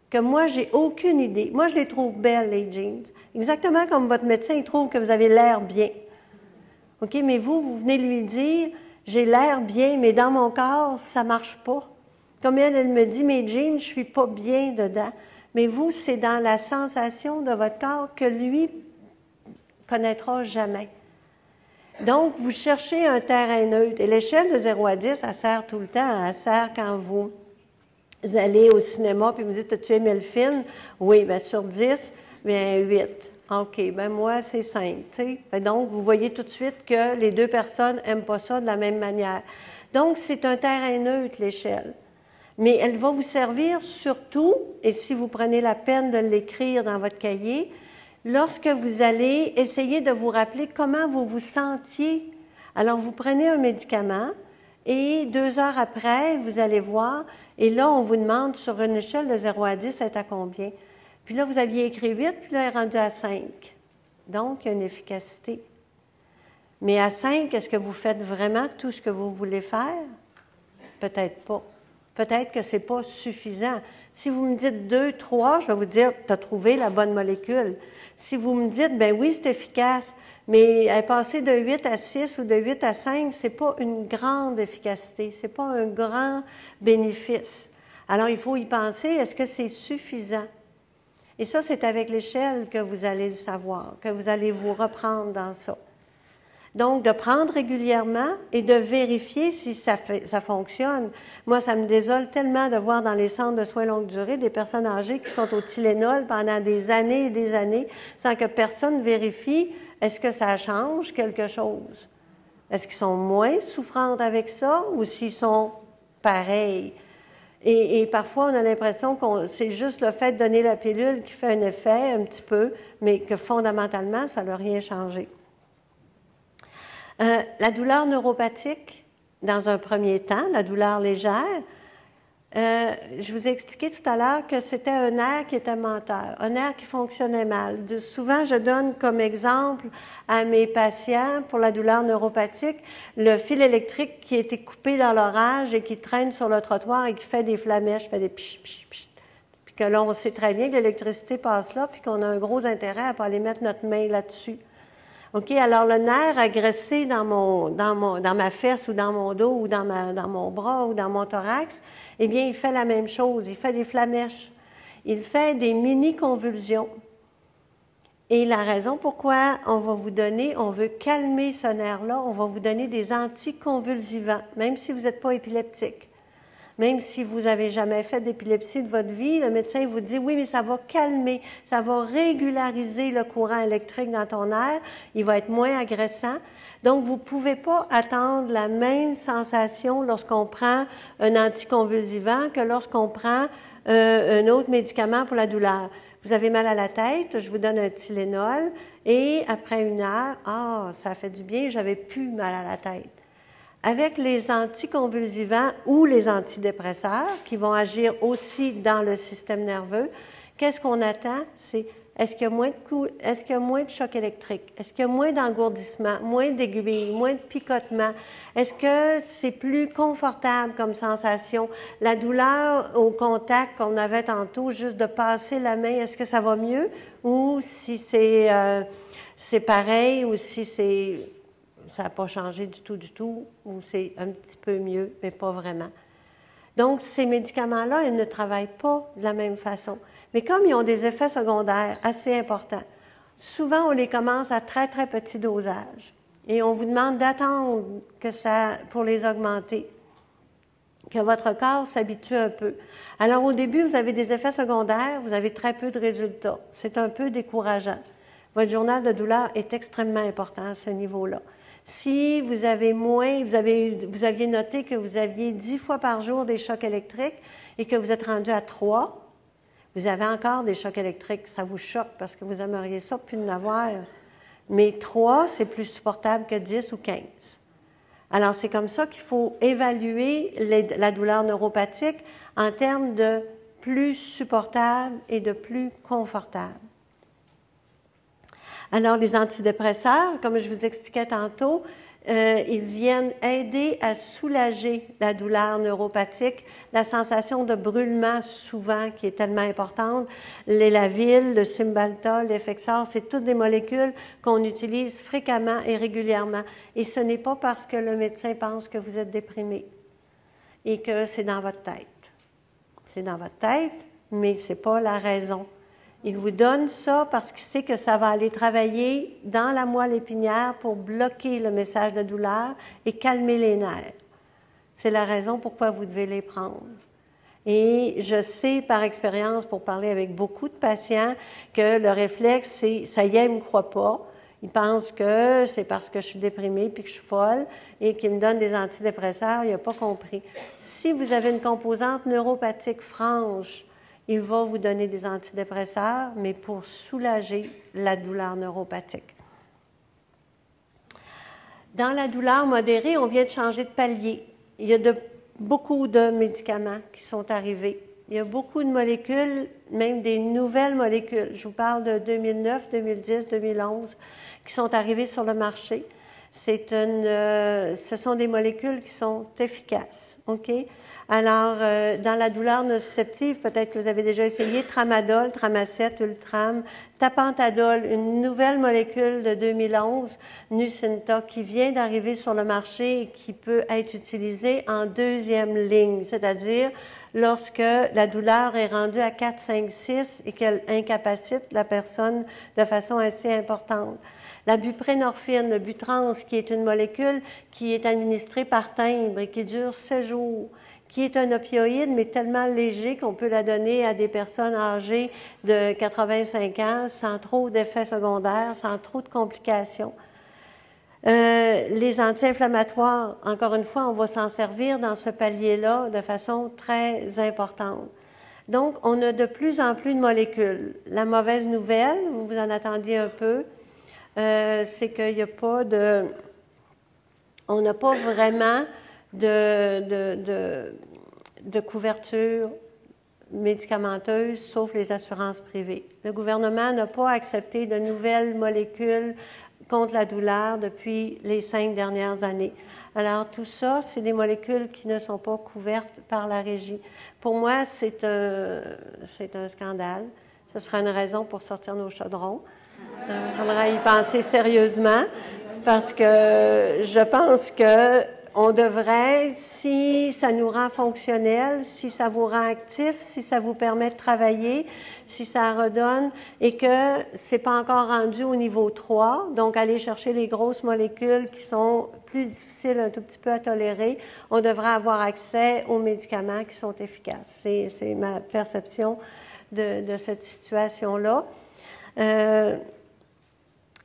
que moi, j'ai aucune idée. Moi, je les trouve belles, les jeans. Exactement comme votre médecin, il trouve que vous avez l'air bien. OK, mais vous venez lui dire, j'ai l'air bien, mais dans mon corps, ça ne marche pas. Comme elle me dit, mes jeans, je ne suis pas bien dedans. Mais vous, c'est dans la sensation de votre corps que lui connaîtra jamais. Donc, vous cherchez un terrain neutre. Et l'échelle de 0 à 10, elle sert tout le temps. Elle sert quand vous allez au cinéma puis vous dites, as-tu aimé le film? Oui, bien sur 10, bien 8. OK, bien moi, c'est 5. Donc, vous voyez tout de suite que les deux personnes n'aiment pas ça de la même manière. Donc, c'est un terrain neutre, l'échelle. Mais elle va vous servir surtout, et si vous prenez la peine de l'écrire dans votre cahier, lorsque vous allez essayer de vous rappeler comment vous vous sentiez. Alors, vous prenez un médicament et 2 heures après, vous allez voir, et là, on vous demande sur une échelle de 0 à 10, c'est à combien? Puis là, vous aviez écrit 8, puis là, elle est rendue à 5. Donc, il y a une efficacité. Mais à 5, est-ce que vous faites vraiment tout ce que vous voulez faire? Peut-être pas. Peut-être que ce n'est pas suffisant. Si vous me dites 2, 3, je vais vous dire, tu as trouvé la bonne molécule. Si vous me dites, ben oui, c'est efficace, mais passer de 8 à 6 ou de 8 à 5, ce n'est pas une grande efficacité, ce n'est pas un grand bénéfice. Alors, il faut y penser, est-ce que c'est suffisant? Et ça, c'est avec l'échelle que vous allez le savoir, que vous allez vous reprendre dans ça. Donc, de prendre régulièrement et de vérifier si ça fonctionne. Moi, ça me désole tellement de voir dans les centres de soins longue durée des personnes âgées qui sont au Tylenol pendant des années et des années sans que personne vérifie est-ce que ça change quelque chose. Est-ce qu'ils sont moins souffrantes avec ça ou s'ils sont pareils? Et parfois, on a l'impression que c'est juste le fait de donner la pilule qui fait un effet un petit peu, mais que fondamentalement, ça n'a rien changé. La douleur neuropathique, dans un premier temps, la douleur légère, je vous ai expliqué tout à l'heure que c'était un nerf qui était menteur, un nerf qui fonctionnait mal. Souvent, je donne comme exemple à mes patients pour la douleur neuropathique le fil électrique qui a été coupé dans l'orage et qui traîne sur le trottoir et qui fait des flamèches, fait des psh, psh, psh. Puis que là, on sait très bien que l'électricité passe là, puis qu'on a un gros intérêt à ne pas aller mettre notre main là-dessus. OK, alors le nerf agressé dans ma fesse ou dans mon dos ou dans mon bras ou dans mon thorax, eh bien, il fait la même chose. Il fait des flamèches. Il fait des mini-convulsions. Et la raison pourquoi on veut calmer ce nerf-là, on va vous donner des anticonvulsivants, même si vous n'êtes pas épileptique. Même si vous n'avez jamais fait d'épilepsie de votre vie, le médecin vous dit, oui, mais ça va calmer, ça va régulariser le courant électrique dans ton nerf, il va être moins agressant. Donc, vous ne pouvez pas attendre la même sensation lorsqu'on prend un anticonvulsivant que lorsqu'on prend un autre médicament pour la douleur. Vous avez mal à la tête, je vous donne un Tylenol, et après 1 heure, ça fait du bien, j'avais plus mal à la tête. Avec les anticonvulsivants ou les antidépresseurs qui vont agir aussi dans le système nerveux, qu'est-ce qu'on attend? C'est est-ce qu'il y a moins de coups, est-ce qu'il y a moins de choc électrique? Est-ce qu'il y a moins d'engourdissement, moins d'aiguilles, moins de picotement? Est-ce que c'est plus confortable comme sensation? La douleur au contact qu'on avait tantôt, juste de passer la main, est-ce que ça va mieux? Ou si c'est pareil, ou si ça n'a pas changé du tout, ou c'est un petit peu mieux, mais pas vraiment. Donc, ces médicaments-là, ils ne travaillent pas de la même façon. Mais comme ils ont des effets secondaires assez importants, souvent, on les commence à très, très petit dosage. Et on vous demande d'attendre pour les augmenter, que votre corps s'habitue un peu. Alors, au début, vous avez des effets secondaires, vous avez très peu de résultats. C'est un peu décourageant. Votre journal de douleur est extrêmement important à ce niveau-là. Si vous avez moins, vous aviez noté que vous aviez 10 fois par jour des chocs électriques et que vous êtes rendu à 3, vous avez encore des chocs électriques. Ça vous choque parce que vous aimeriez ça plus de n'avoir. Mais 3, c'est plus supportable que 10 ou 15. Alors, c'est comme ça qu'il faut évaluer la douleur neuropathique en termes de plus supportable et de plus confortable. Alors, les antidépresseurs, comme je vous expliquais tantôt, ils viennent aider à soulager la douleur neuropathique, la sensation de brûlement souvent qui est tellement importante. L'élavil, le Cymbalta, l'Effexor, c'est toutes des molécules qu'on utilise fréquemment et régulièrement. Et ce n'est pas parce que le médecin pense que vous êtes déprimé et que c'est dans votre tête. C'est dans votre tête, mais ce n'est pas la raison. Il vous donne ça parce qu'il sait que ça va aller travailler dans la moelle épinière pour bloquer le message de douleur et calmer les nerfs. C'est la raison pourquoi vous devez les prendre. Et je sais par expérience, pour parler avec beaucoup de patients, que le réflexe, c'est « ça y est, il ne me croit pas ». Ils pensent que c'est parce que je suis déprimée puis que je suis folle et qu'ils me donnent des antidépresseurs. Il n'a pas compris. Si vous avez une composante neuropathique franche, il va vous donner des antidépresseurs, mais pour soulager la douleur neuropathique. Dans la douleur modérée, on vient de changer de palier. Il y a beaucoup de médicaments qui sont arrivés. Il y a beaucoup de molécules, même des nouvelles molécules. Je vous parle de 2009, 2010, 2011, qui sont arrivées sur le marché. Ce sont des molécules qui sont efficaces. OK? Alors, dans la douleur nociceptive, peut-être que vous avez déjà essayé Tramadol, Tramacet, Ultram, Tapentadol, une nouvelle molécule de 2011, Nucynta, qui vient d'arriver sur le marché et qui peut être utilisée en deuxième ligne, c'est-à-dire lorsque la douleur est rendue à 4, 5, 6 et qu'elle incapacite la personne de façon assez importante. La buprénorphine, le Butrans, qui est une molécule qui est administrée par timbre et qui dure 7 jours, qui est un opioïde, mais tellement léger qu'on peut la donner à des personnes âgées de 85 ans sans trop d'effets secondaires, sans trop de complications. Les anti-inflammatoires, encore une fois, on va s'en servir dans ce palier-là de façon très importante. Donc, on a de plus en plus de molécules. La mauvaise nouvelle, vous en attendiez un peu, c'est qu'il n'y a pas de... On n'a pas vraiment de couverture médicamenteuse, sauf les assurances privées. Le gouvernement n'a pas accepté de nouvelles molécules contre la douleur depuis les 5 dernières années. Alors, tout ça, c'est des molécules qui ne sont pas couvertes par la Régie. Pour moi, c'est un scandale. Ce sera une raison pour sortir nos chaudrons. Il faudra y penser sérieusement parce que je pense que on devrait, si ça nous rend fonctionnel, si ça vous rend actif, si ça vous permet de travailler, si ça redonne et que c'est pas encore rendu au niveau 3, donc aller chercher les grosses molécules qui sont plus difficiles un tout petit peu à tolérer, on devrait avoir accès aux médicaments qui sont efficaces. C'est ma perception de cette situation-là.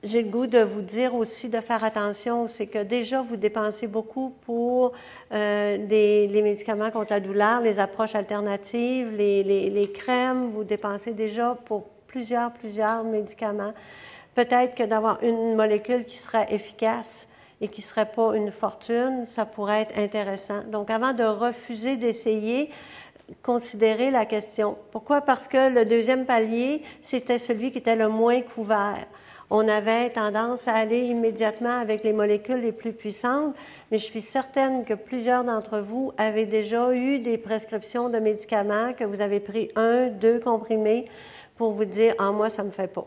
J'ai le goût de vous dire aussi de faire attention, c'est que déjà vous dépensez beaucoup pour les médicaments contre la douleur, les approches alternatives, les crèmes, vous dépensez déjà pour plusieurs médicaments. Peut-être que d'avoir une molécule qui serait efficace et qui ne serait pas une fortune, ça pourrait être intéressant. Donc avant de refuser d'essayer, considérez la question. Pourquoi? Parce que le deuxième palier, c'était celui qui était le moins couvert. On avait tendance à aller immédiatement avec les molécules les plus puissantes, mais je suis certaine que plusieurs d'entre vous avaient déjà eu des prescriptions de médicaments, que vous avez pris 1, 2 comprimés pour vous dire « Ah, moi, ça ne me fait pas.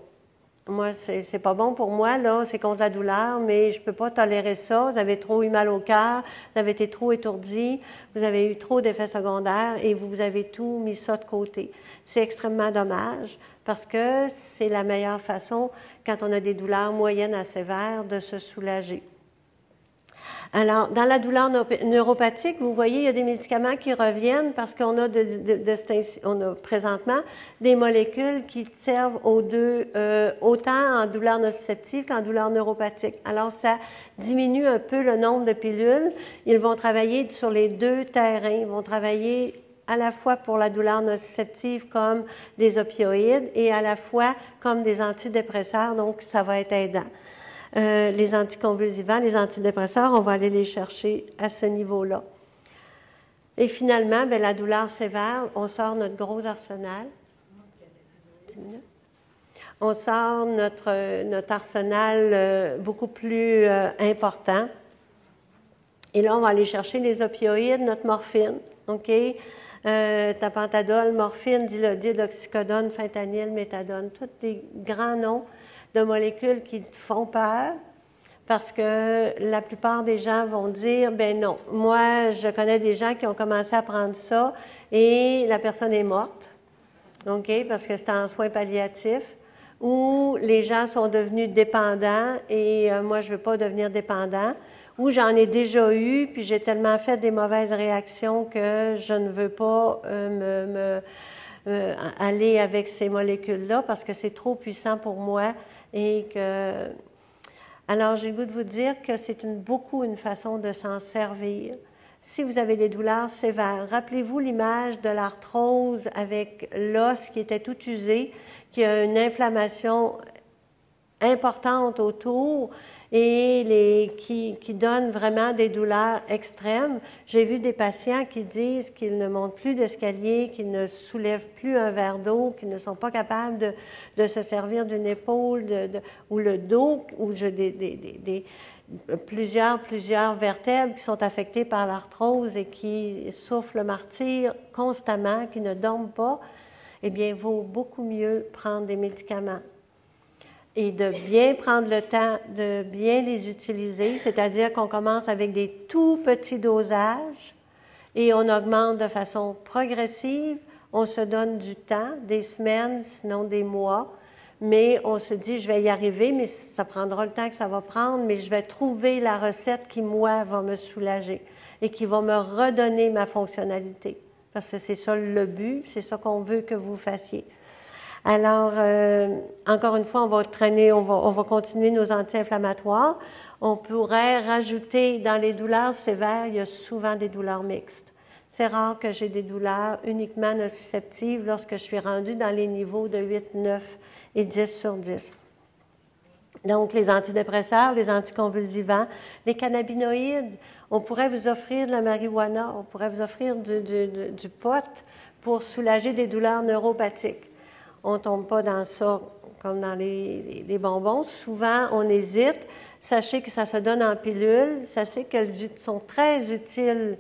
Moi, c'est pas bon pour moi, là, c'est contre la douleur, mais je ne peux pas tolérer ça. Vous avez trop eu mal au cœur, vous avez été trop étourdi, vous avez eu trop d'effets secondaires et vous avez tout mis ça de côté. » C'est extrêmement dommage parce que c'est la meilleure façon, quand on a des douleurs moyennes à sévères, de se soulager. Alors, dans la douleur neuropathique, vous voyez, il y a des médicaments qui reviennent parce qu'on a, on a présentement des molécules qui servent aux deux, autant en douleur nociceptive qu'en douleur neuropathique. Alors, ça diminue un peu le nombre de pilules. Ils vont travailler sur les deux terrains. Ils vont travailler à la fois pour la douleur nociceptive comme des opioïdes et à la fois comme des antidépresseurs, donc ça va être aidant. Les anticonvulsivants, les antidépresseurs, on va aller les chercher à ce niveau-là. Et finalement, bien, la douleur sévère, on sort notre gros arsenal. On sort notre arsenal beaucoup plus important. Et là, on va aller chercher les opioïdes, notre morphine, OK? Tapentadol, morphine, dilodide, oxycodone, fentanyl, méthadone, tous des grands noms de molécules qui font peur parce que la plupart des gens vont dire, ben non, moi, je connais des gens qui ont commencé à prendre ça et la personne est morte. OK, parce que c'est en soins palliatifs, où les gens sont devenus dépendants et moi, je ne veux pas devenir dépendant, où j'en ai déjà eu, puis j'ai tellement fait des mauvaises réactions que je ne veux pas aller avec ces molécules-là parce que c'est trop puissant pour moi et que... Alors, j'ai le goût de vous dire que c'est beaucoup une façon de s'en servir. Si vous avez des douleurs sévères, rappelez-vous l'image de l'arthrose avec l'os qui était tout usé, qui a une inflammation importante autour et qui donne vraiment des douleurs extrêmes. J'ai vu des patients qui disent qu'ils ne montent plus d'escalier, qu'ils ne soulèvent plus un verre d'eau, qu'ils ne sont pas capables de se servir d'une épaule ou le dos, ou plusieurs vertèbres qui sont affectées par l'arthrose et qui souffrent le martyre constamment, qui ne dorment pas. Eh bien, il vaut beaucoup mieux prendre des médicaments et de bien prendre le temps de bien les utiliser, c'est-à-dire qu'on commence avec des tout petits dosages et on augmente de façon progressive. On se donne du temps, des semaines, sinon des mois, mais on se dit, je vais y arriver, mais ça prendra le temps que ça va prendre, mais je vais trouver la recette qui, moi, va me soulager et qui va me redonner ma fonctionnalité. Parce que c'est ça le but, c'est ça qu'on veut que vous fassiez. Alors, encore une fois, on va continuer nos anti-inflammatoires. On pourrait rajouter dans les douleurs sévères, il y a souvent des douleurs mixtes. C'est rare que j'ai des douleurs uniquement nociceptives lorsque je suis rendue dans les niveaux de 8, 9 et 10 sur 10. Donc, les antidépresseurs, les anticonvulsivants, les cannabinoïdes, on pourrait vous offrir de la marijuana, on pourrait vous offrir du pot pour soulager des douleurs neuropathiques. On ne tombe pas dans ça comme dans les bonbons. Souvent, on hésite. Sachez que ça se donne en pilule. Sachez qu'elles sont très utiles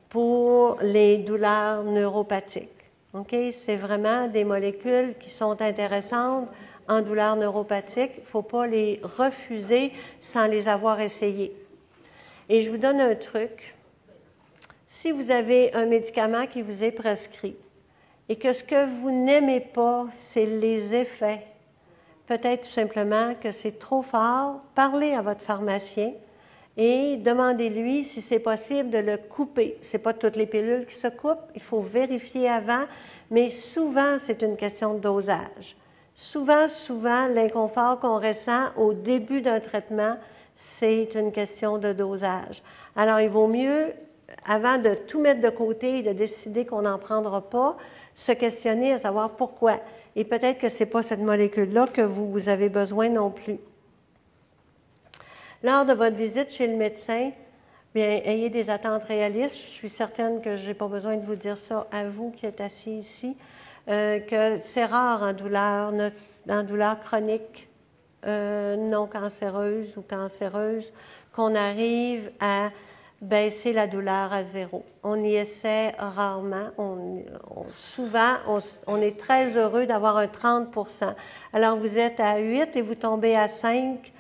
pour les douleurs neuropathiques. Okay? C'est vraiment des molécules qui sont intéressantes en douleurs neuropathiques. Il ne faut pas les refuser sans les avoir essayées. Et je vous donne un truc. Si vous avez un médicament qui vous est prescrit, et que ce que vous n'aimez pas, c'est les effets. Peut-être tout simplement que c'est trop fort. Parlez à votre pharmacien et demandez-lui si c'est possible de le couper. Ce n'est pas toutes les pilules qui se coupent, il faut vérifier avant, mais souvent, c'est une question de dosage. Souvent, l'inconfort qu'on ressent au début d'un traitement, c'est une question de dosage. Alors, il vaut mieux, avant de tout mettre de côté et de décider qu'on n'en prendra pas, se questionner à savoir pourquoi. Et peut-être que ce n'est pas cette molécule-là que vous avez besoin non plus. Lors de votre visite chez le médecin, bien, ayez des attentes réalistes. Je suis certaine que je n'ai pas besoin de vous dire ça à vous qui êtes assis ici, que c'est rare en douleur chronique, non cancéreuse ou cancéreuse, qu'on arrive à baisser la douleur à 0. On y essaie rarement. Souvent, on est très heureux d'avoir un 30%. Alors, vous êtes à 8 et vous tombez à 5.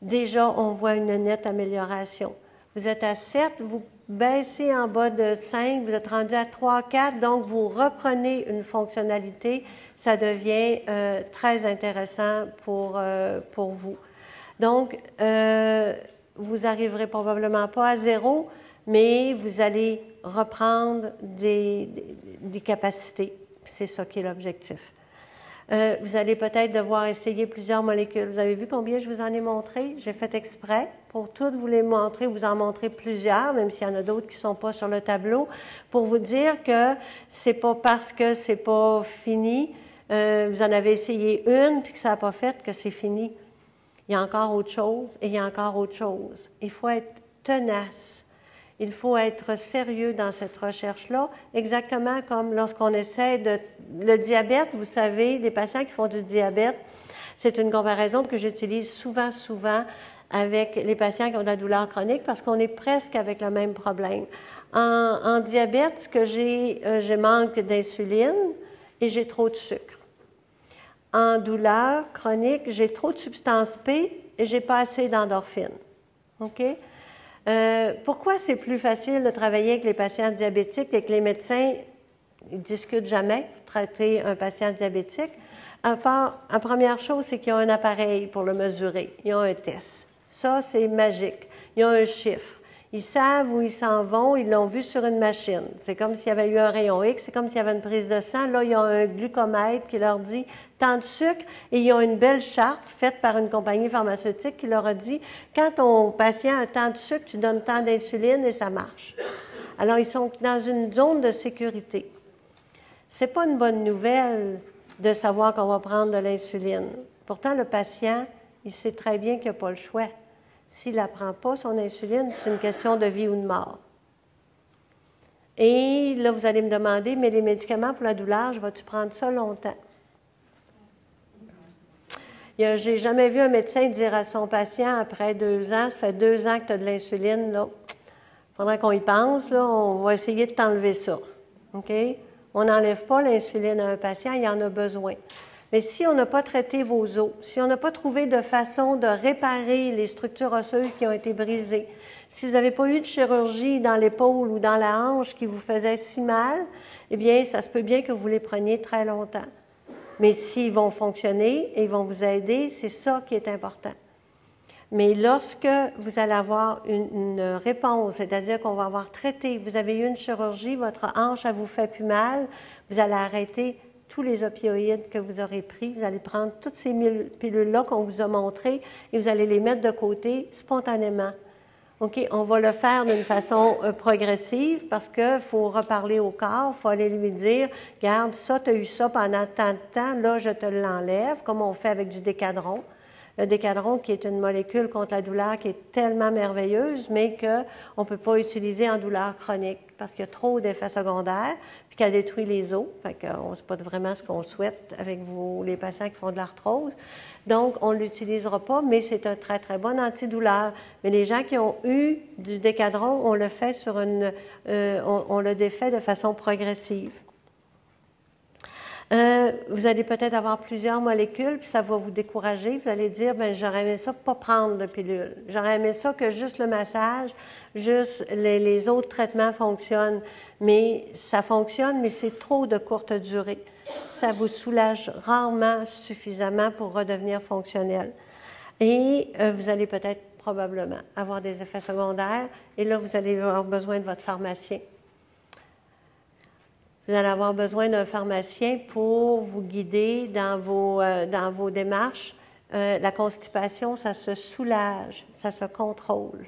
Déjà, on voit une nette amélioration. Vous êtes à 7, vous baissez en bas de 5, vous êtes rendu à 3, 4, donc vous reprenez une fonctionnalité. Ça devient très intéressant pour vous. Donc, vous n'arriverez probablement pas à 0, mais vous allez reprendre des capacités. C'est ça qui est l'objectif. Vous allez peut-être devoir essayer plusieurs molécules. Vous avez vu combien je vous en ai montré? J'ai fait exprès pour toutes vous les montrer, vous en montrer plusieurs, même s'il y en a d'autres qui ne sont pas sur le tableau, pour vous dire que ce n'est pas parce que ce n'est pas fini, vous en avez essayé une puis que ça n'a pas fait que c'est fini. Il y a encore autre chose et il y a encore autre chose. Il faut être tenace. Il faut être sérieux dans cette recherche-là, exactement comme lorsqu'on essaie le diabète. Vous savez, les patients qui font du diabète, c'est une comparaison que j'utilise souvent avec les patients qui ont de la douleur chronique parce qu'on est presque avec le même problème. En diabète, ce que je manque d'insuline et j'ai trop de sucre. En douleur chronique, j'ai trop de substance P et j'ai pas assez d'endorphine. OK? Pourquoi c'est plus facile de travailler avec les patients diabétiques et que les médecins ils ne discutent jamais pour traiter un patient diabétique. La première chose, c'est qu'ils ont un appareil pour le mesurer. Ils ont un test. Ça, c'est magique. Ils ont un chiffre. Ils savent où ils s'en vont, ils l'ont vu sur une machine. C'est comme s'il y avait eu un rayon X, c'est comme s'il y avait une prise de sang. Là, ils ont un glucomètre qui leur dit tant de sucre et ils ont une belle charte faite par une compagnie pharmaceutique qui leur a dit quand ton patient a tant de sucre, tu donnes tant d'insuline et ça marche. Alors, ils sont dans une zone de sécurité. Ce n'est pas une bonne nouvelle de savoir qu'on va prendre de l'insuline. Pourtant, le patient, il sait très bien qu'il n'a pas le choix. S'il ne prend pas, son insuline, c'est une question de vie ou de mort. Et là, vous allez me demander, mais les médicaments pour la douleur, vas-tu prendre ça longtemps? Je n'ai jamais vu un médecin dire à son patient, après 2 ans, ça fait 2 ans que tu as de l'insuline, là, il faudrait qu'on y pense, là, on va essayer de t'enlever ça. OK? On n'enlève pas l'insuline à un patient, il en a besoin. Mais si on n'a pas traité vos os, si on n'a pas trouvé de façon de réparer les structures osseuses qui ont été brisées, si vous n'avez pas eu de chirurgie dans l'épaule ou dans la hanche qui vous faisait si mal, eh bien, ça se peut bien que vous les preniez très longtemps. Mais s'ils vont fonctionner et ils vont vous aider, c'est ça qui est important. Mais lorsque vous allez avoir une réponse, c'est-à-dire qu'on va avoir traité, vous avez eu une chirurgie, votre hanche, elle vous fait plus mal, vous allez arrêter tous les opioïdes que vous aurez pris, vous allez prendre toutes ces pilules-là qu'on vous a montrées et vous allez les mettre de côté spontanément. OK, on va le faire d'une façon progressive parce qu'il faut reparler au corps, il faut aller lui dire, regarde, ça, tu as eu ça pendant tant de temps, là, je te l'enlève, comme on fait avec du décadron. Le décadron, qui est une molécule contre la douleur qui est tellement merveilleuse, mais qu'on ne peut pas utiliser en douleur chronique parce qu'il y a trop d'effets secondaires, puis qu'elle détruit les os. Fait que c'est pas vraiment ce qu'on souhaite avec les patients qui font de l'arthrose. Donc, on ne l'utilisera pas, mais c'est un très, très bon antidouleur. Mais les gens qui ont eu du décadron, on le fait on le défait de façon progressive. Vous allez peut-être avoir plusieurs molécules, puis ça va vous décourager. Vous allez dire, bien, j'aurais aimé ça pas prendre de pilule. J'aurais aimé ça que juste le massage, juste les autres traitements fonctionnent. Mais ça fonctionne, mais c'est trop de courte durée. Ça vous soulage rarement suffisamment pour redevenir fonctionnel. Et vous allez peut-être probablement avoir des effets secondaires. Et là, vous allez avoir besoin de votre pharmacien. Vous allez avoir besoin d'un pharmacien pour vous guider dans vos démarches. La constipation, ça se soulage, ça se contrôle.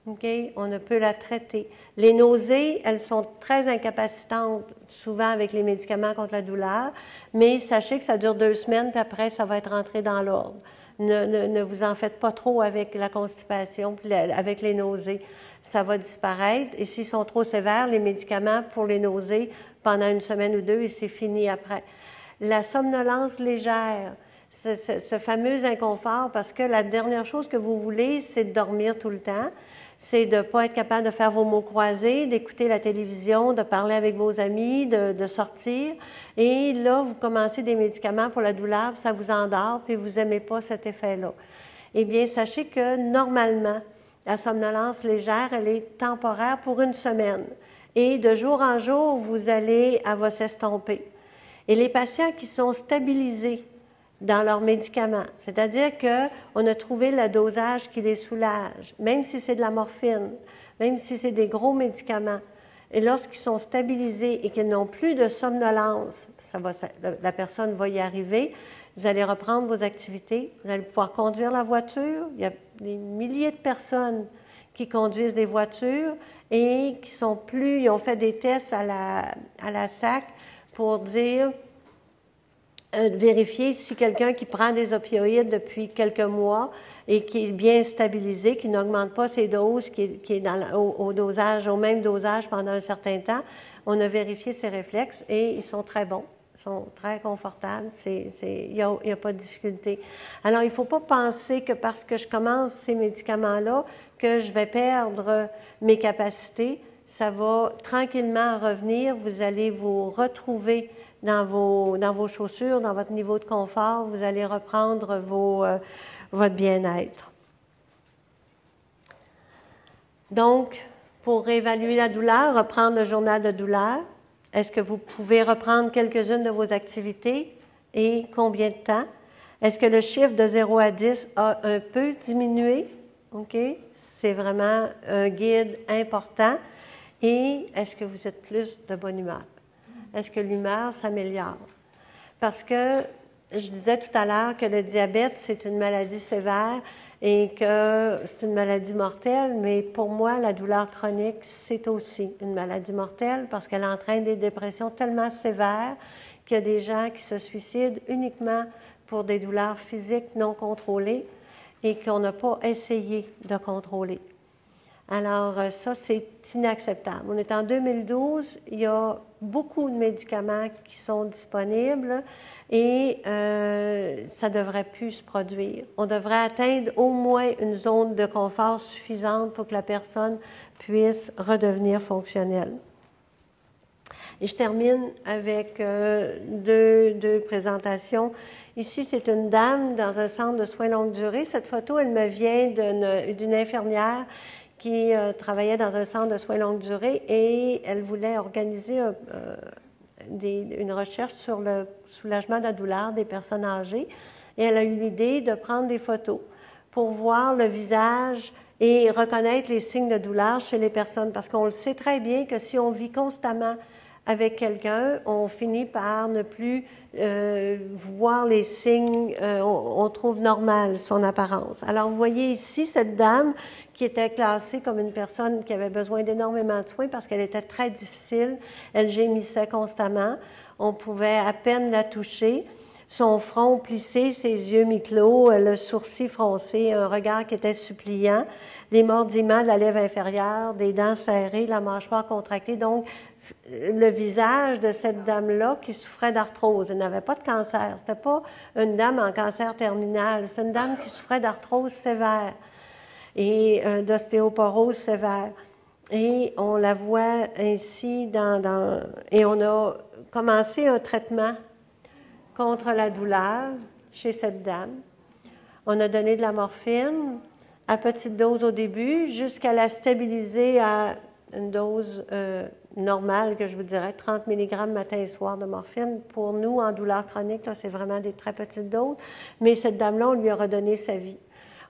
Okay? On ne peut la traiter. Les nausées, elles sont très incapacitantes, souvent avec les médicaments contre la douleur, mais sachez que ça dure 2 semaines, puis après, ça va être rentré dans l'ordre. Ne vous en faites pas trop avec la constipation, puis avec les nausées. Ça va disparaître. Et s'ils sont trop sévères, les médicaments pour les nausées, pendant 1 semaine ou 2, et c'est fini après. La somnolence légère, ce fameux inconfort, parce que la dernière chose que vous voulez, c'est de dormir tout le temps, c'est de ne pas être capable de faire vos mots croisés, d'écouter la télévision, de parler avec vos amis, de sortir. Et là, vous commencez des médicaments pour la douleur, puis ça vous endort, puis vous n'aimez pas cet effet-là. Eh bien, sachez que normalement, la somnolence légère, elle est temporaire pour 1 semaine. Et de jour en jour, elle va s'estomper. Et les patients qui sont stabilisés dans leurs médicaments, c'est-à-dire qu'on a trouvé le dosage qui les soulage, même si c'est de la morphine, même si c'est des gros médicaments, et lorsqu'ils sont stabilisés et qu'ils n'ont plus de somnolence, la personne va y arriver, vous allez reprendre vos activités, vous allez pouvoir conduire la voiture. Il y a des milliers de personnes qui conduisent des voitures et qui sont ils ont fait des tests à la SAC pour vérifier si quelqu'un qui prend des opioïdes depuis quelques mois et qui est bien stabilisé, qui n'augmente pas ses doses, qui est au même dosage pendant un certain temps, on a vérifié ses réflexes et ils sont très bons. Sont très confortables, il n'y a pas de difficulté. Alors, il ne faut pas penser que parce que je commence ces médicaments-là, que je vais perdre mes capacités. Ça va tranquillement revenir. Vous allez vous retrouver dans vos chaussures, dans votre niveau de confort. Vous allez reprendre votre bien-être. Donc, pour évaluer la douleur, reprendre le journal de douleur. Est-ce que vous pouvez reprendre quelques-unes de vos activités et combien de temps? Est-ce que le chiffre de 0 à 10 a un peu diminué? OK? C'est vraiment un guide important. Et est-ce que vous êtes plus de bonne humeur? Est-ce que l'humeur s'améliore? Parce que je disais tout à l'heure que le diabète, c'est une maladie sévère et que c'est une maladie mortelle, mais pour moi, la douleur chronique, c'est aussi une maladie mortelle parce qu'elle entraîne des dépressions tellement sévères qu'il y a des gens qui se suicident uniquement pour des douleurs physiques non contrôlées et qu'on n'a pas essayé de contrôler. Alors, ça, c'est inacceptable. On est en 2012, il y a beaucoup de médicaments qui sont disponibles et ça ne devrait plus se produire. On devrait atteindre au moins une zone de confort suffisante pour que la personne puisse redevenir fonctionnelle. Et je termine avec deux présentations. Ici, c'est une dame dans un centre de soins longue durée. Cette photo, elle me vient d'une infirmière qui travaillait dans un centre de soins longue durée et elle voulait organiser une recherche sur le soulagement de la douleur des personnes âgées. Et elle a eu l'idée de prendre des photos pour voir le visage et reconnaître les signes de douleur chez les personnes. Parce qu'on le sait très bien que si on vit constamment avec quelqu'un, on finit par ne plus voir les signes, on trouve normal son apparence. Alors, vous voyez ici cette dame qui était classée comme une personne qui avait besoin d'énormément de soins parce qu'elle était très difficile, elle gémissait constamment, on pouvait à peine la toucher, son front plissé, ses yeux mi-clos, le sourcil froncé, un regard qui était suppliant, les mordillements de la lèvre inférieure, des dents serrées, la mâchoire contractée, donc le visage de cette dame-là qui souffrait d'arthrose. Elle n'avait pas de cancer. Ce n'était pas une dame en cancer terminal. C'est une dame qui souffrait d'arthrose sévère et d'ostéoporose sévère. Et on la voit ainsi et on a commencé un traitement contre la douleur chez cette dame. On a donné de la morphine à petite dose au début jusqu'à la stabiliser à une dose normale, que je vous dirais, 30 mg matin et soir de morphine. Pour nous, en douleur chronique, là, c'est vraiment des très petites doses. Mais cette dame-là, on lui a redonné sa vie.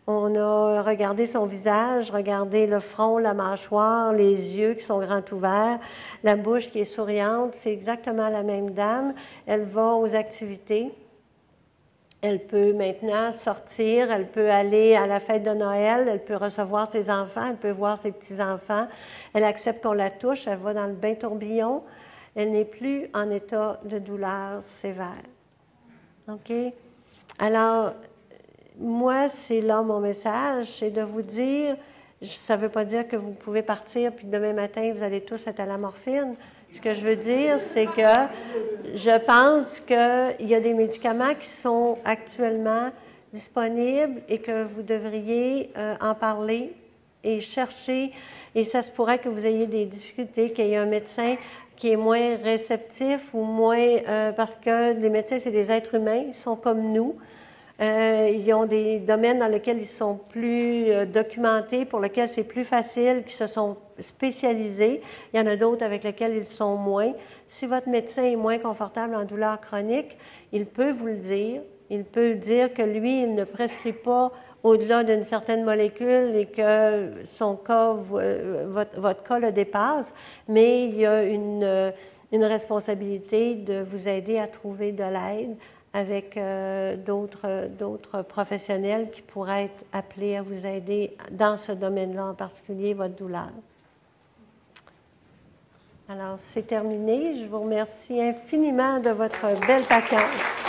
On a regardé son visage, regardé le front, la mâchoire, les yeux qui sont grands ouverts, la bouche qui est souriante. C'est exactement la même dame. Elle va aux activités. Elle peut maintenant sortir, elle peut aller à la fête de Noël, elle peut recevoir ses enfants, elle peut voir ses petits-enfants. Elle accepte qu'on la touche, elle va dans le bain tourbillon. Elle n'est plus en état de douleur sévère. OK? Alors, moi, c'est là mon message, c'est de vous dire, ça ne veut pas dire que vous pouvez partir puis demain matin, vous allez tous être à la morphine. Ce que je veux dire, c'est que je pense qu'il y a des médicaments qui sont actuellement disponibles et que vous devriez en parler et chercher. Et ça se pourrait que vous ayez des difficultés, qu'il y ait un médecin qui est moins réceptif ou moins... parce que les médecins, c'est des êtres humains, ils sont comme nous. Ils ont des domaines dans lesquels ils sont plus documentés, pour lesquels c'est plus facile, qui se sont spécialisés. Il y en a d'autres avec lesquels ils sont moins. Si votre médecin est moins confortable en douleur chronique, il peut vous le dire. Il peut dire que lui, il ne prescrit pas au-delà d'une certaine molécule et que son cas, votre cas le dépasse, mais il y a une responsabilité de vous aider à trouver de l'aide avec d'autres professionnels qui pourraient être appelés à vous aider dans ce domaine-là, en particulier votre douleur. Alors, c'est terminé. Je vous remercie infiniment de votre belle patience.